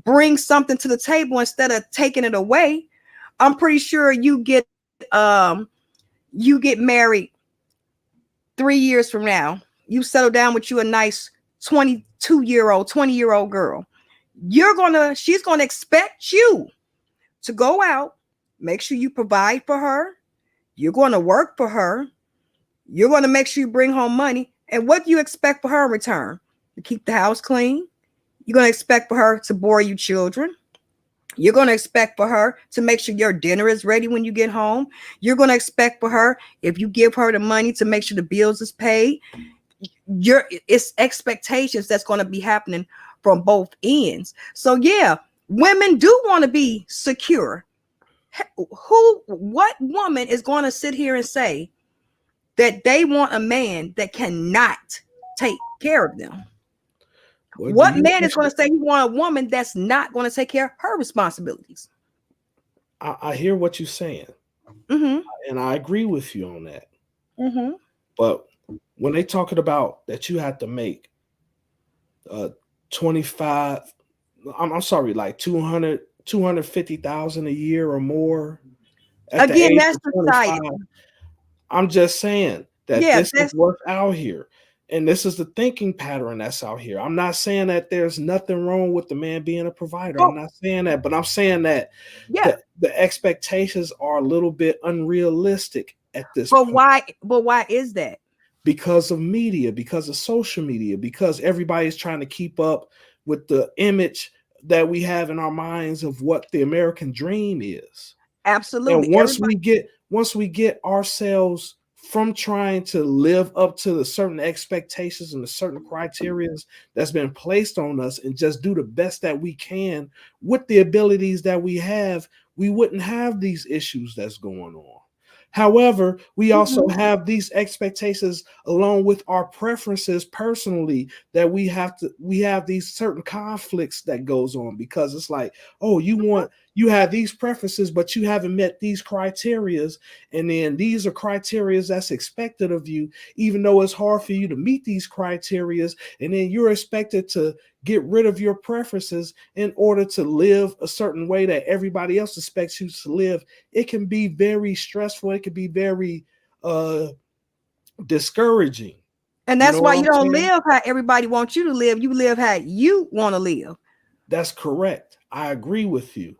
bring something to the table instead of taking it away. I'm pretty sure you get married 3 years from now. You settle down with you a nice 22-year-old, 20-year-old girl. She's gonna expect you to go out, make sure you provide for her. You're going to work for her. You're going to make sure you bring home money. And what do you expect for her in return? To keep the house clean. You're going to expect for her to bore you children. You're going to expect for her to make sure your dinner is ready when you get home. You're going to expect for her, if you give her the money, to make sure the bills is paid. It's expectations that's going to be happening from both ends. So yeah, women do want to be secure. What woman is going to sit here and say that they want a man that cannot take care of them? what do What you man is going actually? to say he want a woman that's not going to take care of her responsibilities? I hear what you're saying, Mm-hmm. and I agree with you on that. Mm-hmm. But when they talking about that, you have to make 25, I'm sorry, like 250,000 a year or more at the Again, age that's of 25. society. I'm just saying that Yeah, this is that's what's out here. And this is the thinking pattern that's out here. I'm not saying that there's nothing wrong with the man being a provider. I'm oh not saying that, but I'm saying that yeah. the expectations are a little bit unrealistic at this But point, why is that? because of media, because of social media, because everybody's trying to keep up with the image that we have in our minds of what the American dream is. And Absolutely. Everybody. once we get ourselves from trying to live up to the certain expectations and the certain criteria that's been placed on us and just do the best that we can with the abilities that we have, we wouldn't have these issues that's going on. However, we also Mhm. have these expectations along with our preferences personally, that we have these certain conflicts that goes on, because it's like, oh, you have these preferences, but you haven't met these criterias, and then these are criterias that's expected of you, even though it's hard for you to meet these criterias, and then you're expected to get rid of your preferences in order to live a certain way that everybody else expects you to live. It can be very stressful. It can be very uh discouraging. And You that's know why what you I'm don't saying? live how everybody wants you to live. You live how you want to live. That's correct. I agree with you.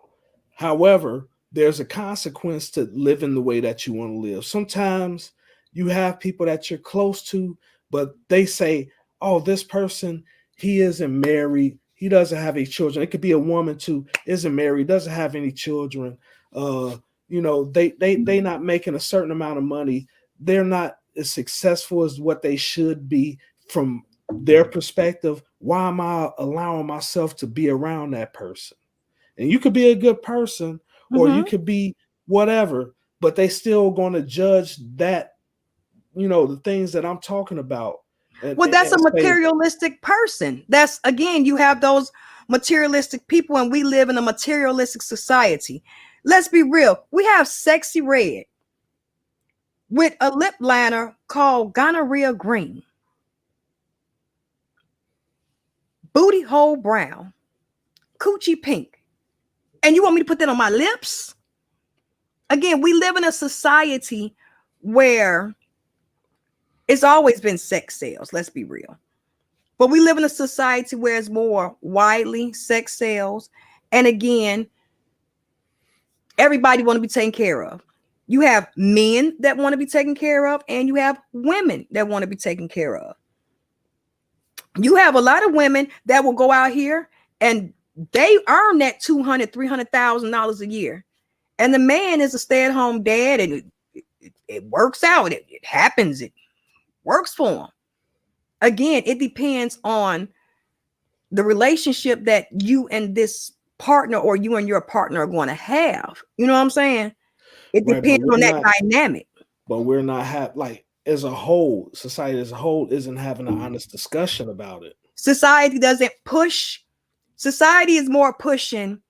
However, there's a consequence to living the way that you want to live. Sometimes you have people that you're close to, but they say, oh, this person, he isn't married. He doesn't have any children. It could be a woman too, isn't married, doesn't have any children. Uh, they not making a certain amount of money. They're not as successful as what they should be from their perspective. Why am I allowing myself to be around that person? And you could be a good person or you Hmm. could be whatever, but they still going to judge that, the things that I'm talking about, and, Well, and, that's a and say, materialistic person. That's again, you have those materialistic people, and we live in a materialistic society. Let's be real. We have Sexy Red with a lip liner called Gonorrhea Green, Booty Hole Brown, Coochie Pink. And you want me to put that on my lips? Again, we live in a society where it's always been sex sales. Let's be real. But we live in a society where it's more widely sex sales. And again, everybody want to be taken care of. You have men that want to be taken care of, and you have women that want to be taken care of. You have a lot of women that will go out here and they earn that $200,000, $300,000 a year. And the man is a stay-at-home dad, and it works out. It happens. It works for him. Again, it depends on the relationship that you and this partner or you and your partner are going to have. You know what I'm saying? It right, depends on that dynamic. but we're not like as a whole, society as a whole isn't having an honest discussion about it. Society doesn't push. Society is more pushing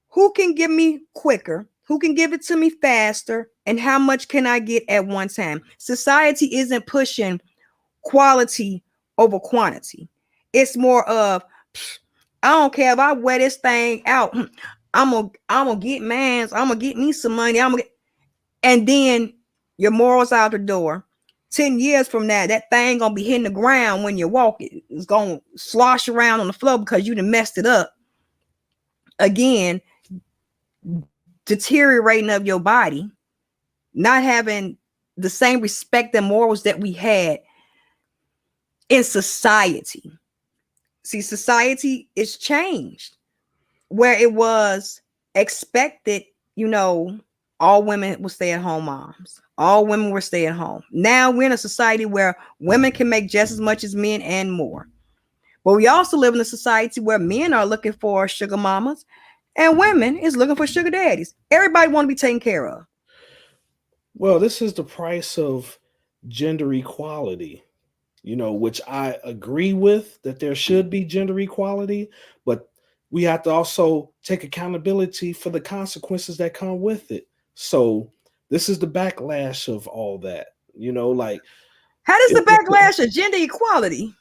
who can give me quicker, who can give it to me faster, and how much can I get at one time. Society isn't pushing quality over quantity. It's more of, I don't care if I wear this thing out. I'm gonna get mans. I'm gonna get me some money. And then your morals out the door. 10 years from now, that thing gonna be hitting the ground when you walk. It's gonna slosh around on the floor because you done messed it up. Again, deteriorating of your body, not having the same respect and morals that we had in society. See, society is changed where it was expected, you know, all women would stay at home moms. All women were stay at home. Now we're in a society where women can make just as much as men and more. But we also live in a society where men are looking for sugar mamas and women is looking for sugar daddies. Everybody want to be taken care of. Well, this is the price of gender equality, which I agree with, that there should be gender equality, but we have to also take accountability for the consequences that come with it. So this is the backlash of all that, like How does the it, it- backlash of gender equality?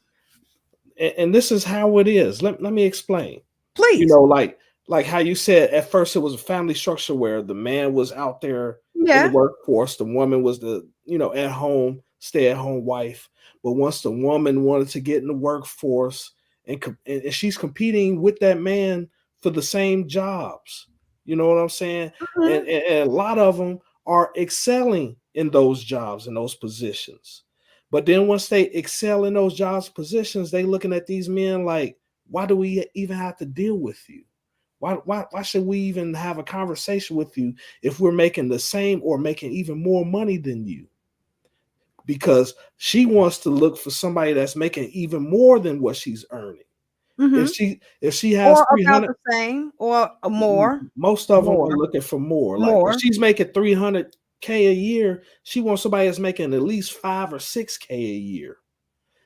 and this is how it is. Let me explain. you Please. know like like how you said at first, it was a family structure where the man was out there in the Yeah. workforce, the woman was the at home, stay at home wife. But once the woman wanted to get in the workforce, and she's competing with that man for the same jobs, you know what I'm saying? and, Mhm. and, and a lot of them are excelling in those jobs, in those positions. But then once they excel in those jobs positions, they looking at these men like, why do we even have to deal with you? Why should we even have a conversation with you if we're making the same or making even more money than you? Because she wants to look for somebody that's making even more than what she's earning. Mm-hmm. If she has Or about 300, the same, or more, most of them are more, looking for more. Like if more. she's making 300K a year, she wants somebody that's making at least 5 or 6K a year.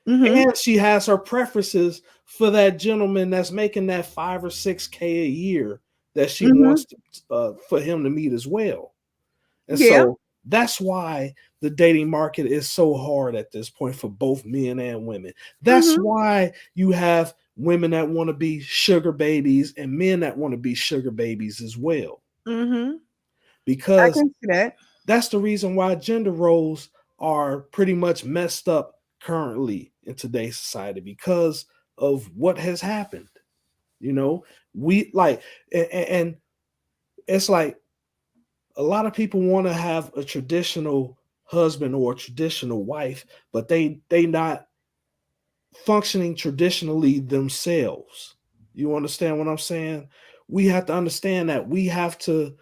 Mm-hmm. And she has her preferences for that gentleman that's making that 5 or 6K a year that she Mm-hmm. wants for him to meet as well. And Yeah. so that's why the dating market is so hard at this point for both men and women. That's Mm-hmm. why you have women that want to be sugar babies and men that want to be sugar babies as well. Mm-hmm. I Because can see that. that's the reason why gender roles are pretty much messed up currently in today's society because of what has happened. You know, we like, and it's like a lot of people want to have a traditional husband or a traditional wife, but they not functioning traditionally themselves. You understand what I'm saying? We have to understand that we have to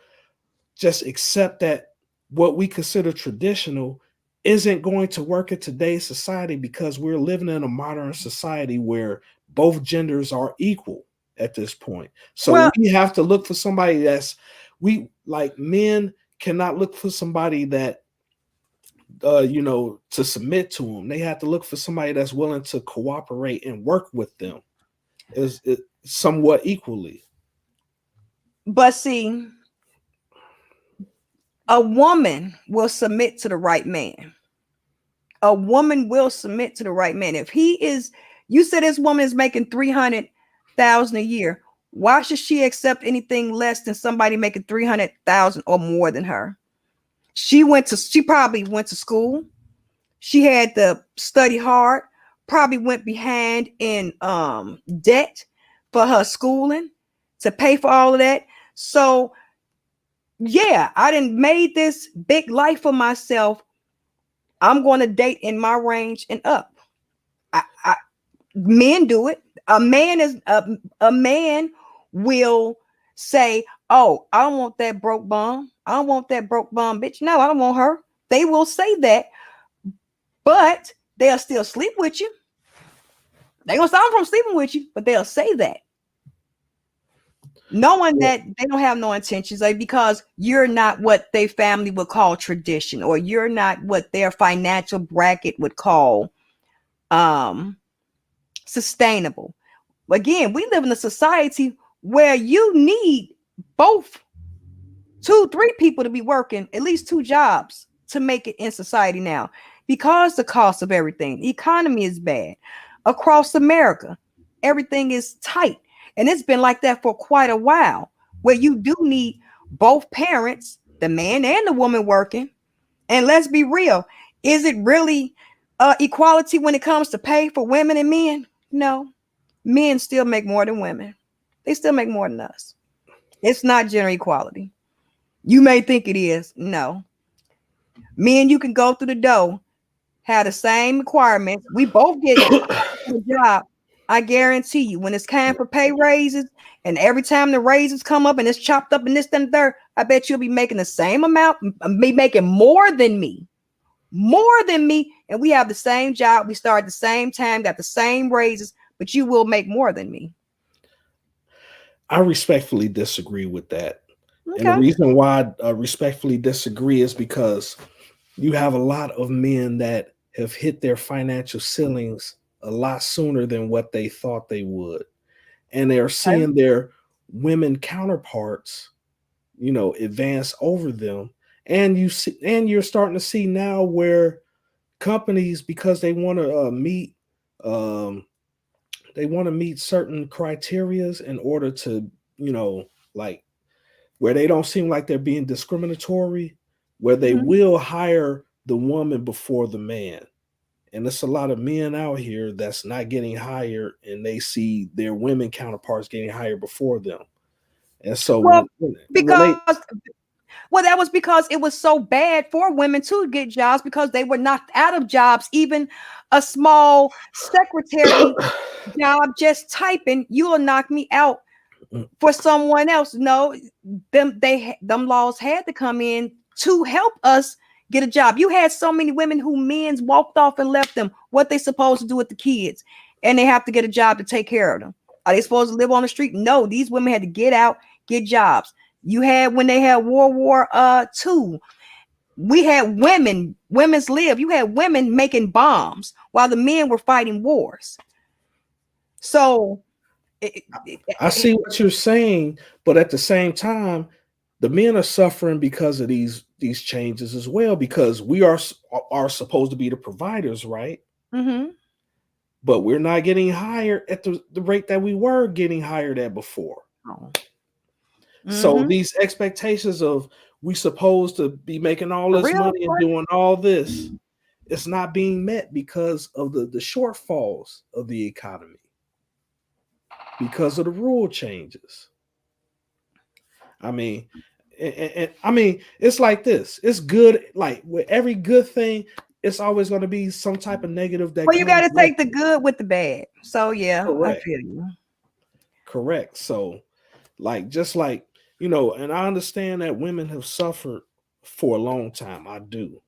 just accept that what we consider traditional isn't going to work in today's society because we're living in a modern society where both genders are equal at this point. So Well, we have to look for somebody that's we like men cannot look for somebody that to submit to them. They have to look for somebody that's willing to cooperate and work with them is somewhat equally. but see, a woman will submit to the right man. A woman will submit to the right man. If he is, you said this woman is making 300,000 a year. Why should she accept anything less than somebody making 300,000 or more than her? She probably went to school. She had to study hard, probably went behind in debt for her schooling to pay for all of that. So yeah, I didn't made this big life for myself. I'm going to date in my range and up. I Men do it. A man will say, "Oh, I don't want that broke bum. I don't want that broke bum bitch. No, I don't want her." They will say that, but they'll still sleep with you. They gonna stop them from sleeping with you, but they'll say that, knowing Well, that they don't have no intentions, like because you're not what their family would call tradition, or you're not what their financial bracket would call um sustainable. Again, we live in a society where you need both two, three people to be working at least two jobs to make it in society now because the cost of everything, the economy is bad across America. Everything is tight. And it's been like that for quite a while, where you do need both parents, the man and the woman working. And let's be real, is it really equality when it comes to pay for women and men? No, men still make more than women. They still make more than us. It's not gender equality. You may think it is. No. Men, you can go through the door, have the same requirements. We both get a job. I guarantee you, when it's time for pay raises, and every time the raises come up and it's chopped up and this, then third, I bet you'll be making the same amount, be making more than me, and we have the same job. We start at the same time, got the same raises, but you will make more than me. I respectfully disagree with that. And the Okay. reason why I respectfully disagree is because you have a lot of men that have hit their financial ceilings a lot sooner than what they thought they would. And they're seeing their women counterparts, advance over them. And you're starting to see now where companies, because um, they want to meet certain criterias in order to, like where they don't seem like they're being discriminatory, where they Mhm. will hire the woman before the man. And there's a lot of men out here that's not getting hired and they see their women counterparts getting hired before them. And so Well, when they because that was because it was so bad for women to get jobs because they were knocked out of jobs. Even a small secretary job just typing, you will knock me out Mm. for someone else. No, them laws had to come in to help us get a job. You had so many women who men's walked off and left them. What they supposed to do with the kids, and they have to get a job to take care of them. Are they supposed to live on the street? No, these women had to get out, get jobs. You had when they had World War II. We had women's live. You had women making bombs while the men were fighting wars. So I see what you're saying, but at the same time, the men are suffering because of these changes as well. Because we are supposed to be the providers, right? mm-hmm. But we're not getting hired at the rate that we were getting hired at before. Oh. So Mm-hmm. these expectations of we supposed to be making all For this real, money and doing all this, it's not being met because of the shortfalls of the economy, because of the rule changes. I mean, and I mean, it's like this. It's good. Like with every good thing, it's always going to be some type of negative that well, you got comes to with take the it. good with the bad. So yeah, I Correct. feel you. Correct. So, like, just like, and I understand that women have suffered for a long time. I do.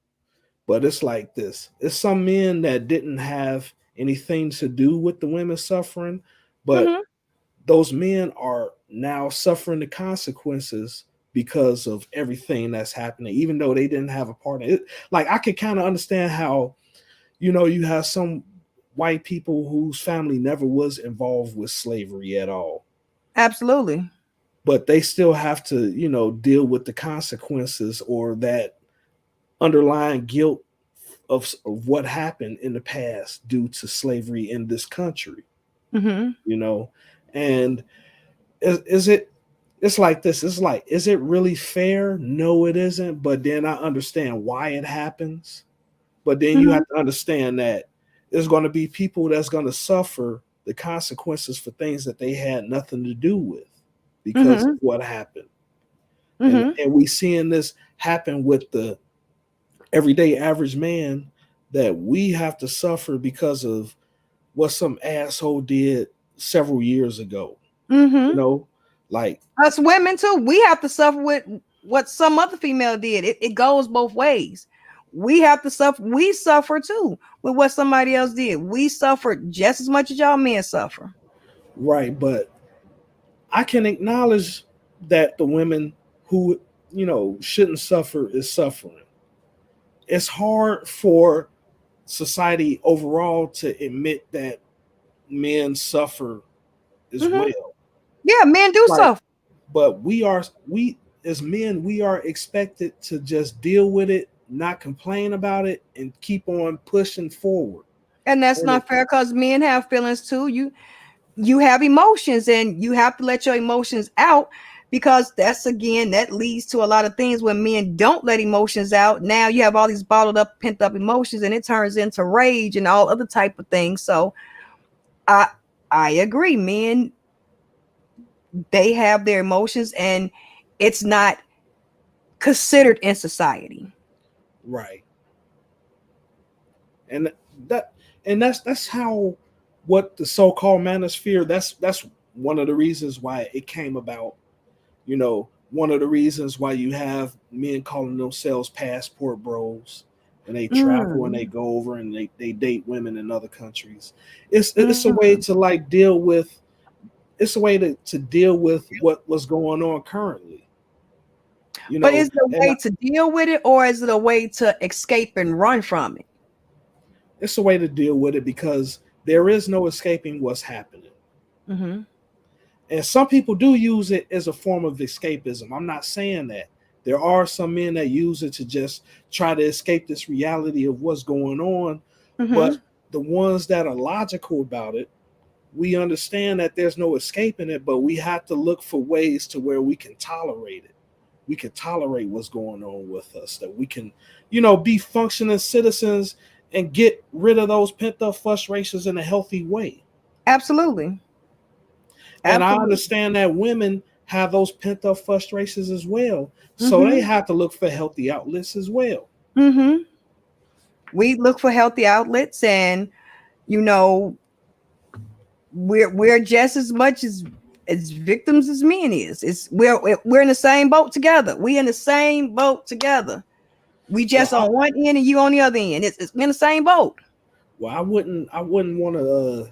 But it's like this. It's some men that didn't have anything to do with the women suffering, but Mm-hmm. those men are now suffering the consequences because of everything that's happening, even though they didn't have a part in it. Like I could kind of understand how, you have some white people whose family never was involved with slavery at all, Absolutely. but they still have to, deal with the consequences or that underlying guilt of what happened in the past due to slavery in this country, Mm-hmm. you know, and is it it's like this. It's like, is it really fair? No, it isn't. But then I understand why it happens. But then you Mm-hmm. have to understand that there's going to be people that's going to suffer the consequences for things that they had nothing to do with because of Mm-hmm. what happened. And Mm-hmm. and we seeing this happen with the everyday average man, that we have to suffer because of what some asshole did several years ago. You Mm-hmm. know, like Us women too. We have to suffer with what some other female did. It goes both ways. We have to suffer. We suffer too with what somebody else did. We suffer just as much as y'all men suffer. right, but I can acknowledge that the women who shouldn't suffer is suffering. It's hard for society overall to admit that men suffer as Mm-hmm. well. Yeah, men do Like, suffer. but we as men, we are expected to just deal with it, not complain about it, and keep on pushing forward. And that's And it, not fair because men have feelings too. You have emotions and you have to let your emotions out because that's again that leads to a lot of things when men don't let emotions out. Now you have all these bottled up, pent up emotions, and it turns into rage and all other type of things. So I I agree, men, they have their emotions and it's not considered in society. right, and that that's how what the so-called manosphere. That's one of the reasons why it came about. One of the reasons why you have men calling themselves passport bros, and they travel and they Mm, go over and they date women in other countries. It's a way mm. to like deal with. It's a way to deal with what was going on currently. But is it a And way to deal with it or is it a way to escape and run from it? it's a way to deal with it because there is no escaping what's happening. Mm-hmm. And some people do use it as a form of escapism. I'm not saying that. There are some men that use it to just try to escape this reality of what's going on. Mm-hmm. But the ones that are logical about it, we understand that there's no escaping it, but we have to look for ways to where we can tolerate it. We can tolerate what's going on with us, that we can, be functioning citizens and get rid of those pent up frustrations in a healthy way. Absolutely. And I Absolutely. understand that women have those pent up frustrations as well. So they Mm-hmm. have to look for healthy outlets as well. Mm-hmm. We look for healthy outlets and you know we're just as much as victims as men is. It's we're in the same boat together. We in the same boat together. We Well, just on one end and you on the other end. It's we're in the same boat. I wouldn't want to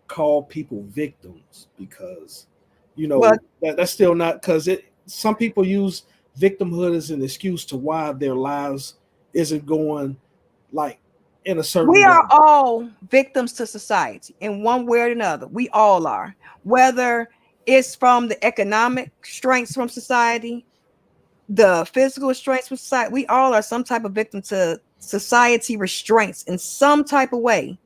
call people victims because, Well, that's still not, because it. Some people use victimhood as an excuse to why their lives isn't going like in a certain we way. are all victims to society in one way or another. We all are. Whether it's from the economic strengths from society, the physical strengths from society, we all are some type of victim to society restraints in some type of way.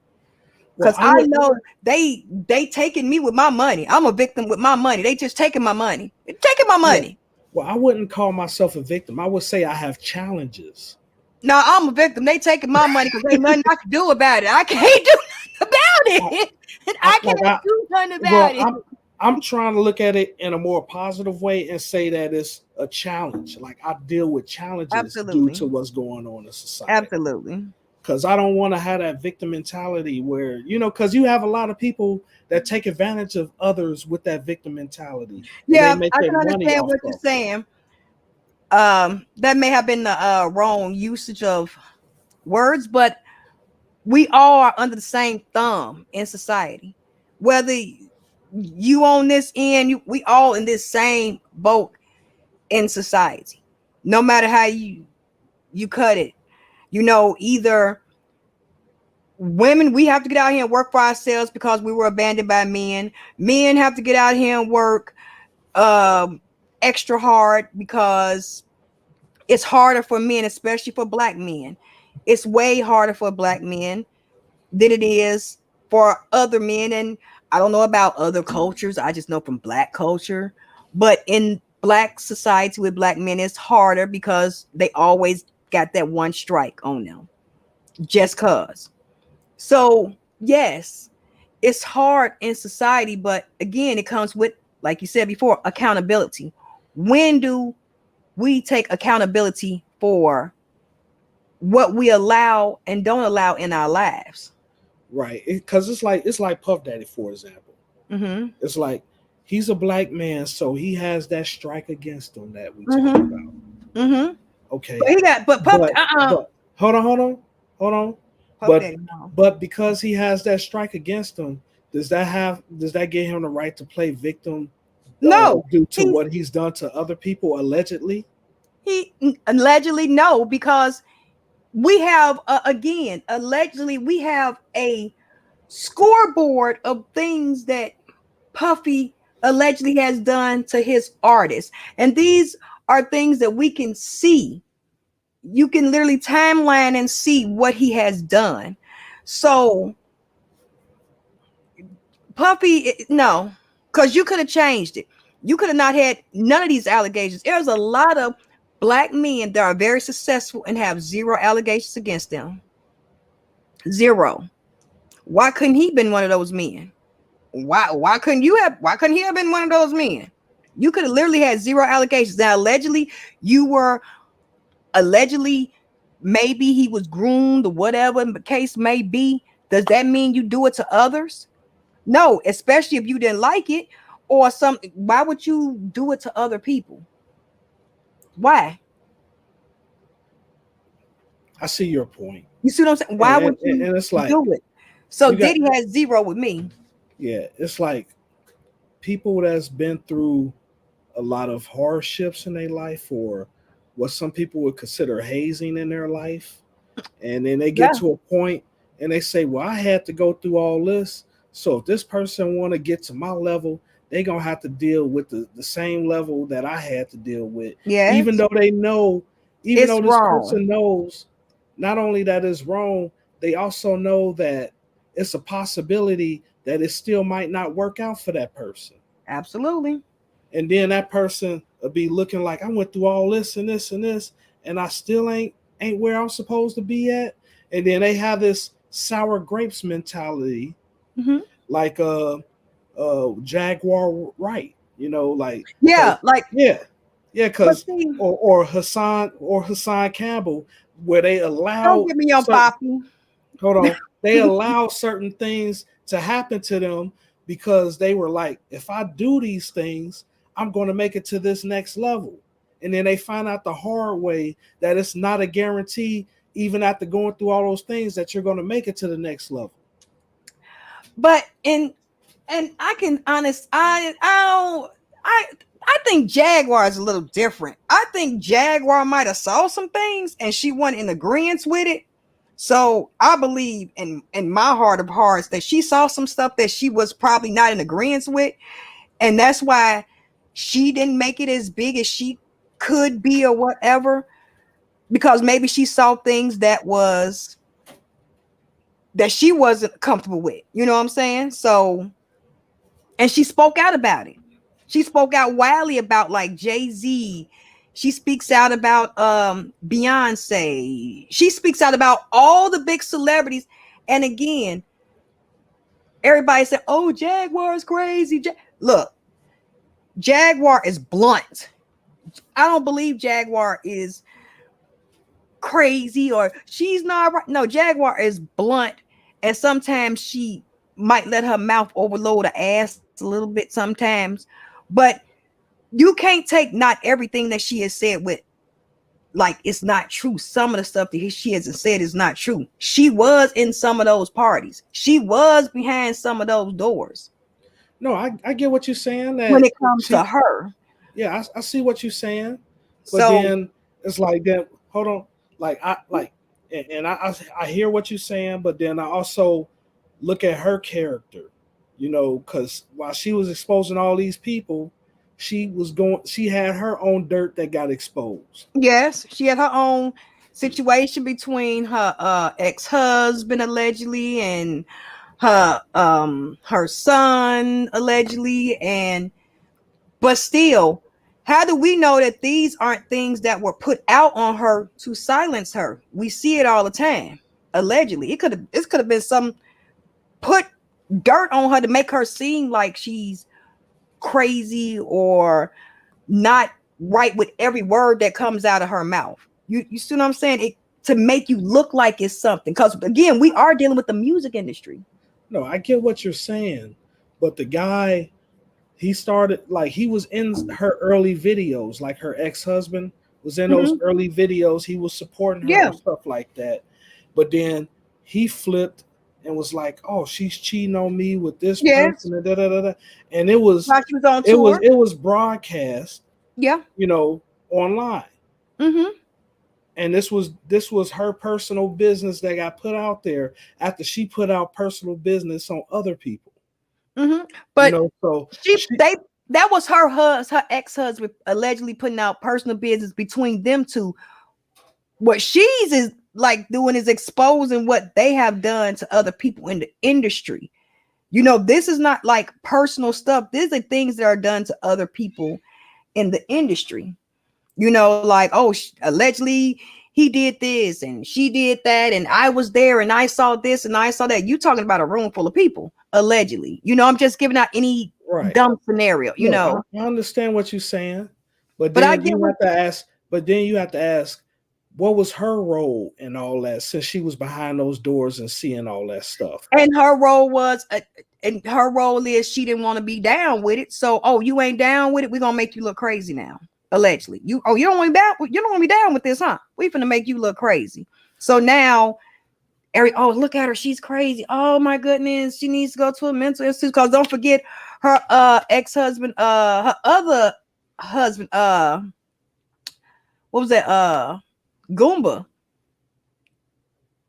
Well, Because I I would. know they taking me with my money. I'm a victim with my money. They just taking my money. They're taking my Yeah. money. Well, I wouldn't call myself a victim. I would say I have challenges. Now I'm a victim. They taking my money because ain't nothing I can do about it. I can't do nothing about I, it. And I I like can't I do nothing well, about it. I'm trying to look at it in a more positive way and say that it's a challenge. Like I deal with challenges due Absolutely. to what's going on in society. Absolutely. Because I don't want to have that victim mentality where, because you have a lot of people that take advantage of others with that victim mentality and they Yeah, make I their can money understand off what you're of it. saying. That may have been the wrong usage of words, but we all are under the same thumb in society. Whether you on this end, we all in this same boat in society. No matter how you cut it, either women, we have to get out here and work for ourselves because we were abandoned by men. Men have to get out here and work um extra hard because it's harder for men, especially for black men. It's way harder for black men than it is for other men. And I don't know about other cultures. I just know from black culture. But in black society with black men, it's harder because they always got that one strike on them. Just cause. So yes, it's hard in society, but again, it comes with, like you said before, accountability. When do we take accountability for what we allow and don't allow in our lives? Right. Because it's like Puff Daddy, for example. Mm-hmm. It's like he's a black man, so he has that strike against him that we talk Mm-hmm. about. Mm-hmm. But Okay. he got but Puff But hold on. Puff But Daddy, no. but because he has that strike against him, does that give him the right to play victim No, due to he what he's done to other people allegedly? he allegedly no, because we have again, allegedly we have a scoreboard of things that Puffy allegedly has done to his artists. And these are things that we can see. You can literally timeline and see what he has done. So Puffy, no, because you could have changed it. You could have not had none of these allegations. There's a lot of black men that are very successful and have zero allegations against them. Zero. Why couldn't he been one of those men? Why couldn't he have been one of those men? You could have literally had zero allegations. Now allegedly you were allegedly maybe he was groomed or whatever the case may be. Does that mean you do it to others? No, especially if you didn't like it or something. Why would you do it to other people? Why? I see your point. You see what I'm saying? And, Why and, would you and it's like do it? So you got Diddy has zero with me. yeah, it's like people that's been through a lot of hardships in their life or what some people would consider hazing in their life, and then they get Yeah. to a point and they say, well, I had to go through all this, so if this person want to get to my level, they gonna have to deal with the same level that I had to deal with, even Yes. though they know, even It's though this wrong. person knows not only that it's wrong, they also know that it's a possibility that it still might not work out for that person. Absolutely. And then that person will be looking like, I went through all this and this and this, and I still ain't where I'm supposed to be at. And then they have this sour grapes mentality, Mhm. like Jaguar Wright, like Yeah, because like, yeah, yeah, but because see, or Hassan Campbell, where they don't allow give me your certain poppy. hold on, they allow certain things to happen to them, because they were like, if I do these things, I'm going to make it to this next level. And then they find out the hard way that it's not a guarantee, even after going through all those things, that you're going to make it to the next level. But and I can honest, I I think Jaguar is a little different. I think Jaguar might have saw some things and she wasn't in agreement with it. So I believe in my heart of hearts that she saw some stuff that she was probably not in agreement with, and that's why she didn't make it as big as she could be or whatever, because maybe she saw things that she wasn't comfortable with. You know what I'm saying? So, and she spoke out about it. She spoke out wildly about like Jay-Z. She speaks out about Beyonce. She speaks out about all the big celebrities. And again, everybody said, "Oh, Jaguar is crazy." Look, Jaguar is blunt. I don't believe Jaguar is crazy or she's not right. No, Jaguar is blunt, and sometimes she might let her mouth overload her ass a little bit sometimes, but you can't take not everything that she has said with like it's not true. Some of the stuff that she hasn't said is not true. She was in some of those parties. She was behind some of those doors. No, I get what you're saying. When That it comes to she, her, yeah, I see what you're saying, but so then it's like that. Hold on, and I hear what you're saying, but then I also look at her character, because while she was exposing all these people, she had her own dirt that got exposed. yes, she had her own situation between her ex-husband allegedly and her son allegedly, and but still, how do we know that these aren't things that were put out on her to silence her? We see it all the time. Allegedly, it could have been some put dirt on her to make her seem like she's crazy or not right with every word that comes out of her mouth. You see what I'm saying? To make you look like it's something. Because again, we are dealing with the music industry. No, I get what you're saying, but the guy, he started like he was in her early videos, like her ex-husband was in those Mhm. early videos. He was supporting her Yeah. and stuff like that. But then he flipped and was like, "Oh, she's cheating on me with this Yes. person," and da da da da. And it was While she was on it was tour. it was broadcast, Yeah. online. Mm-hmm. And this was her personal business that got put out there after she put out personal business on other people. Mm-hmm. But So she she they that was her ex-husband allegedly putting out personal business between them two. What she's is like doing is exposing what they have done to other people in the industry. This is not like personal stuff. These are things that are done to other people in the industry. Like, oh, allegedly he did this and she did that, and I was there and I saw this and I saw that. You talking about a room full of people, allegedly. I'm just giving out any right. dumb scenario, No, I understand what you're saying, but But I then get you what have to ask. But then you have to ask, what was her role in all that? Since she was behind those doors and seeing all that stuff. and her role was, and her role is she didn't want to be down with it. So, oh, you ain't down with it. We're gonna make you look crazy now. Allegedly, you don't want to be down. You don't want to be down with this, huh? We finna make you look crazy. So now oh, look at her, she's crazy. Oh my goodness, she needs to go to a mental institute. Because don't forget her ex-husband, her other husband, what was that? Goomba.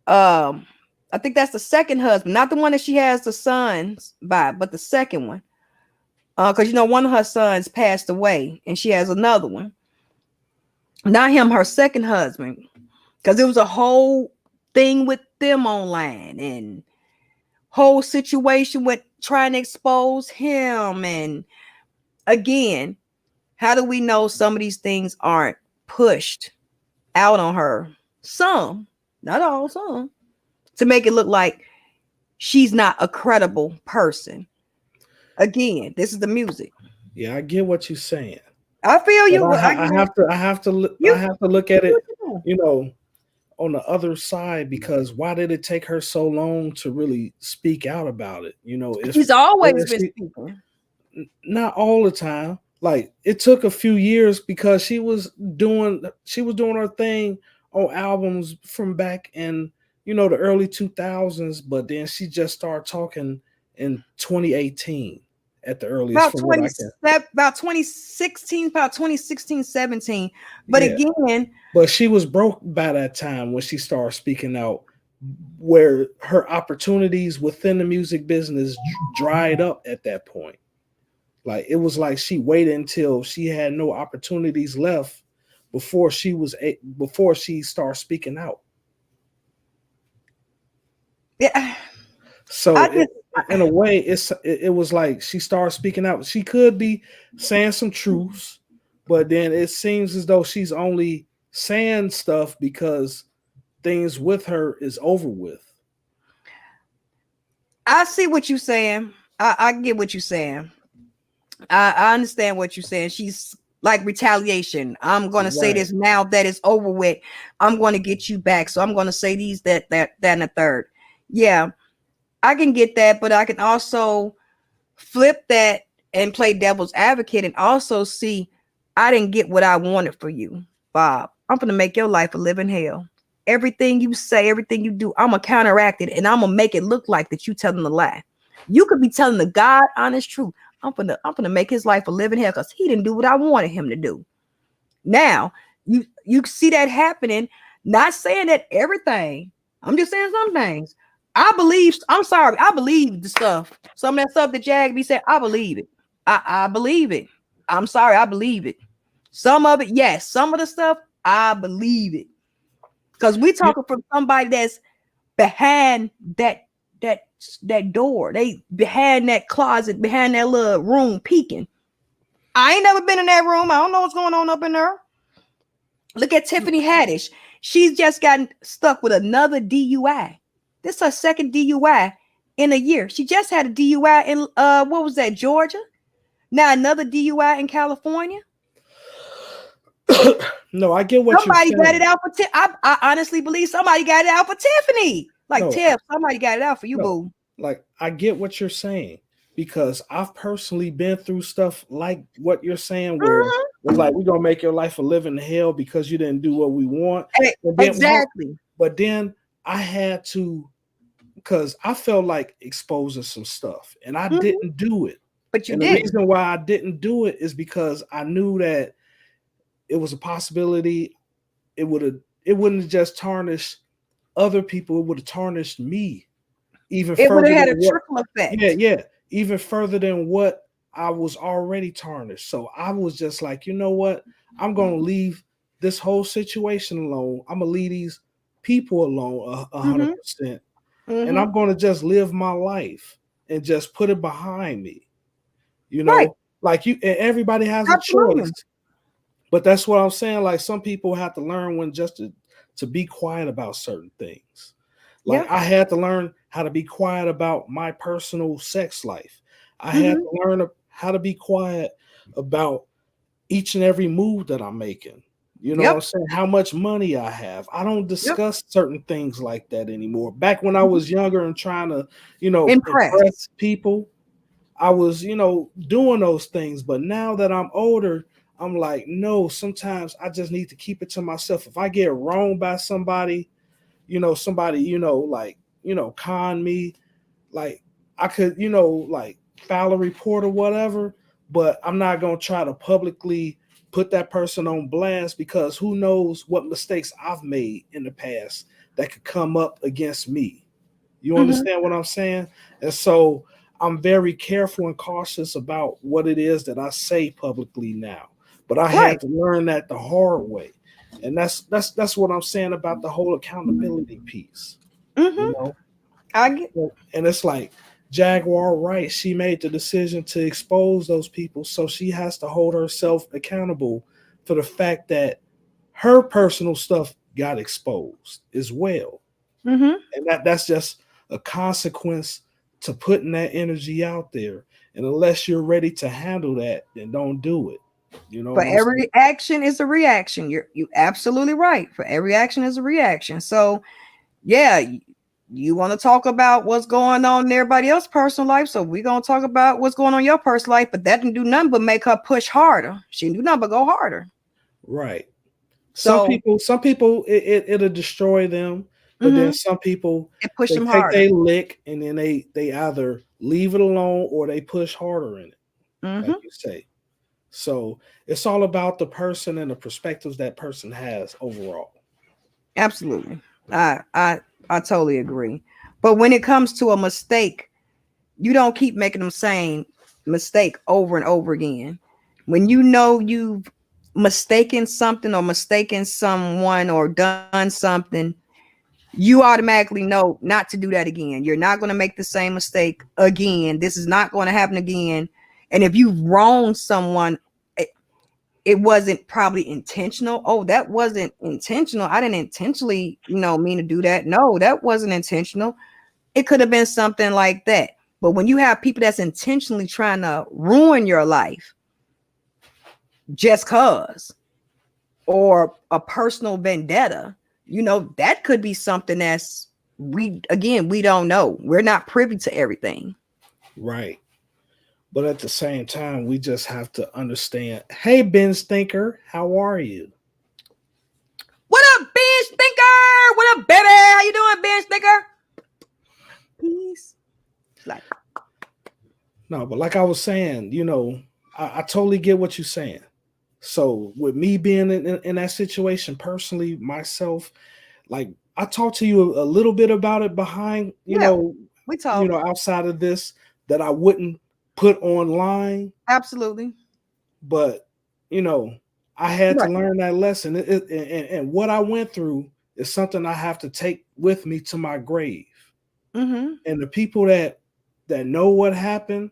I think that's the second husband, not the one that she has the sons by, but the second one. Because one of her sons passed away and she has another one. Not him, her second husband. Because it was a whole thing with them online and whole situation with trying to expose him. And again, how do we know some of these things aren't pushed out on her? Some, not all, some, to make it look like she's not a credible person. Again, this is the music. Yeah, I get what you're saying, I feel but you. I get I have to you. look at it, you know, on the other side, because why did it take her so long to really speak out about it? You know, if She's always where been she, speaking. not all the time. Like it took a few years because she was doing her thing on albums from back in, the early 2000s, but then she just started talking in 2018 at the earliest About from what I can. about 2016, about 2016, 17. But Yeah, again, but she was broke by that time when she started speaking out, where her opportunities within the music business dried up at that point. Like it was like she waited until she had no opportunities left before she started speaking out. yeah, I So just in a way, it was like she started speaking out. She could be saying some truths, but then it seems as though she's only saying stuff because things with her is over with. I see what you're saying. I get what you're saying. I understand what you're saying. She's like retaliation. I'm gonna say Right. this now that it's over with. I'm gonna get you back. So I'm gonna say these, that, and the third. Yeah, I can get that, but I can also flip that and play devil's advocate and also see I didn't get what I wanted for you, Bob. I'm gonna make your life a living hell. Everything you say, everything you do, I'm gonna counteract it and I'm gonna make it look like that you telling a lie. You could be telling the God honest truth. I'm gonna make his life a living hell because he didn't do what I wanted him to do. Now you see that happening. Not saying that everything. I'm just saying some things. I believe. I'm sorry. I believe the stuff. Some of that stuff that Jag be saying. I believe it. I believe it. I'm sorry. I believe it. Some of it, yes. Some of the stuff, I believe it. Because we You, talking from somebody that's behind that that door. They behind that closet, behind that little room, peeking. I ain't never been in that room. I don't know what's going on up in there. Look at Tiffany Haddish. She's just gotten stuck with another DUI. This is her second DUI in a year. She just had a DUI in what was that, Georgia? Now another DUI in California. no, I get what you're Somebody got it saying. out for I honestly believe somebody got it out for Tiffany. Like No, Tiff, somebody got it out for you, no, boo. like I get what you're saying because I've personally been through stuff like what you're saying, where Mhm. it's like we're gonna make your life a living hell because you didn't do what we want, and then Exactly. but then I had to, because I felt like exposing some stuff and I Mhm. didn't do it. But you And the didn't. reason why I didn't do it is because I knew that it was a possibility it would have it wouldn't have just tarnished other people, it would have tarnished me even It would further have than had a what. trickle Yeah, effect. yeah, even further than what I was already tarnished. So I was just like, you know what? I'm gonna leave this whole situation alone. I'm gonna leave these people alone 100%, and Hmm. I'm gonna just live my life and just put it behind me. You Right. know, like you, and everybody has a choice. Absolutely. But that's what I'm saying. Like some people have to learn when just to be quiet about certain things. Like Yeah. I had to learn how to be quiet about my personal sex life. I had Hmm. to learn how to be quiet about each and every move that I'm making. You know what I'm Yep. saying? How much money I have. I don't Yep. discuss certain things like that anymore. Back when I was younger and trying to, Impressed. impress people, I was, doing those things. But now that I'm older, I'm like, no, sometimes I just need to keep it to myself. If I get wronged by somebody, somebody, like, con me, like I could, like file a report or whatever, but I'm not going to try to publicly put that person on blast because who knows what mistakes I've made in the past that could come up against me. You Hmm. understand what I'm saying? And so I'm very careful and cautious about what it is that I say publicly now. But I Right. had to learn that the hard way. And that's what I'm saying about the whole accountability piece. You Hmm. know, I get. and it's like Jaguar Wright, she made the decision to expose those people, so she has to hold herself accountable for the fact that her personal stuff got exposed as well. Hmm. And that's just a consequence to putting that energy out there. And unless you're ready to handle that, then don't do it. You know For what I'm saying? every action is a reaction. You absolutely right. For every action is a reaction. So yeah, you want to talk about what's going on in everybody else's personal life. So we're gonna talk about what's going on in your personal life, but that didn't do nothing but make her push harder. She didn't do nothing but go harder. Right. So Some people it'll destroy them, but then mhm, some people it pushed they them take harder. they lick and then they either leave it alone or they push harder in it, like Hmm. you say. So it's all about the person and the perspectives that person has overall. Absolutely. I totally agree. But when it comes to a mistake, you don't keep making the same mistake over and over again. When you know you've mistaken something or mistaken someone or done something, you automatically know not to do that again. You're not going to make the same mistake again. This is not going to happen again. And if you wrong someone, it wasn't probably intentional. Oh, that wasn't intentional. I didn't intentionally, mean to do that. No, that wasn't intentional. It could have been something like that. But when you have people that's intentionally trying to ruin your life just cause, or a personal vendetta, that could be something that's we don't know. We're not privy to everything. Right. But at the same time, we just have to understand. Hey, Ben Stinker, how are you? What up, Ben Stinker? What up, baby? How you doing, Ben Stinker? Peace. Like, No, but like I was saying, I totally get what you're saying. So with me being in that situation personally, myself, like I talked to you a little bit about it behind, yeah, we talk. outside of this that I wouldn't put online, Absolutely. but you know, I had to Right. learn that lesson. And what I went through is something I have to take with me to my grave. Mm-hmm. And the people that know what happened,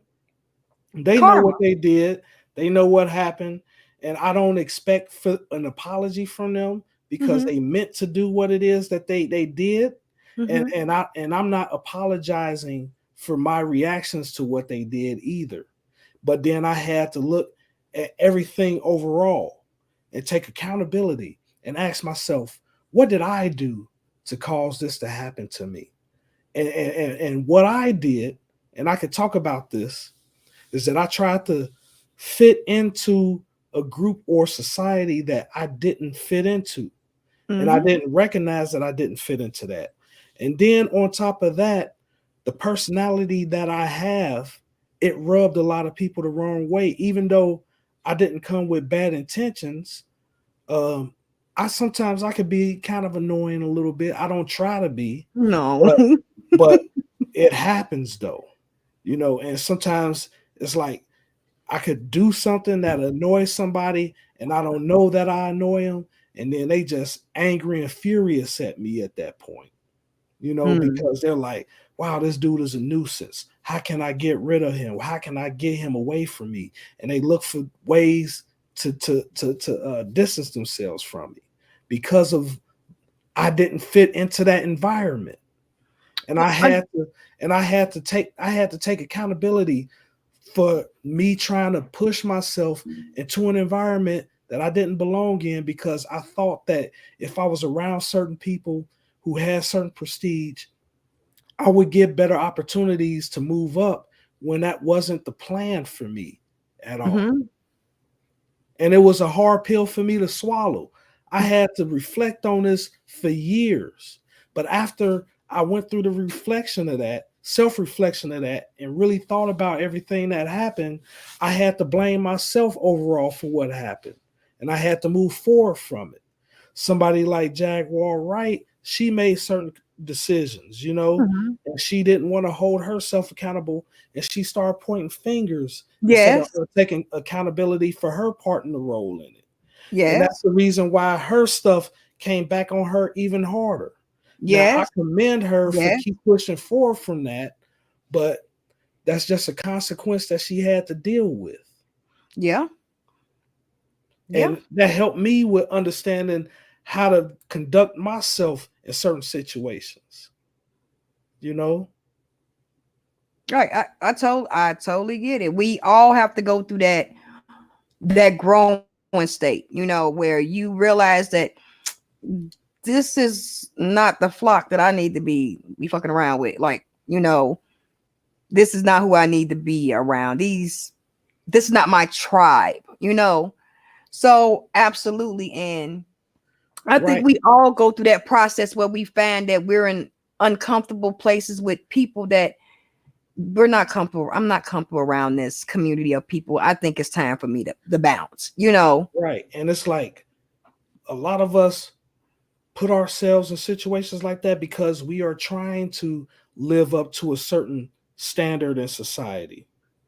they know what Karma. they did. They know what happened. And I don't expect for an apology from them because Mm-hmm. they meant to do what it is that they did. And Mm-hmm. I'm not apologizing for my reactions to what they did either. But then I had to look at everything overall and take accountability and ask myself, what did I do to cause this to happen to me? And what I did, and I could talk about this, is that I tried to fit into a group or society that I didn't fit into. And I Mm-hmm. didn't recognize that I didn't fit into that. And then on top of that, the personality that I have, it rubbed a lot of people the wrong way. Even though I didn't come with bad intentions, um, I could be kind of annoying a little bit. I don't try to be, No. but but it happens though, and sometimes it's like I could do something that annoys somebody and I don't know that I annoy them. And then they just angry and furious at me at that point, Mm. because they're like, wow, this dude is a nuisance. How can I get rid of him? How can I get him away from me? And they look for ways to distance themselves from me because of I didn't fit into that environment. And I I, had to I had to take accountability for me trying to push myself into an environment that I didn't belong in because I thought that if I was around certain people who had certain prestige, I would get better opportunities to move up when that wasn't the plan for me at all. mhm. And it was a hard pill for me to swallow. I had to reflect on this for years. But after I went through the reflection of that, self reflection of that, and really thought about everything that happened, I had to blame myself overall for what happened. And I had to move forward from it. Somebody like Jaguar Wright, she made certain decisions, Mhm. and she didn't want to hold herself accountable. And she started pointing fingers instead of Yes. taking accountability for her part in the role in it. And that's Yes. the reason why her stuff came back on her even harder. Now, I Yes. commend her for Yes. keep pushing forward from that, but that's just a consequence that she had to deal with. Yeah. Yeah. And that helped me with understanding how to conduct myself in certain situations, you know? Right. I totally get it. We all have to go through that that growing state, where you realize that this is not the flock that I need to be fucking around with. Like, this is not who I need to be around. This is not my tribe. So absolutely. And I think Right. we all go through that process where we find that we're in uncomfortable places with people that we're not comfortable. I'm not comfortable around this community of people. I think it's time for me to bounce. Right. And it's like a lot of us put ourselves in situations like that because we are trying to live up to a certain standard in society.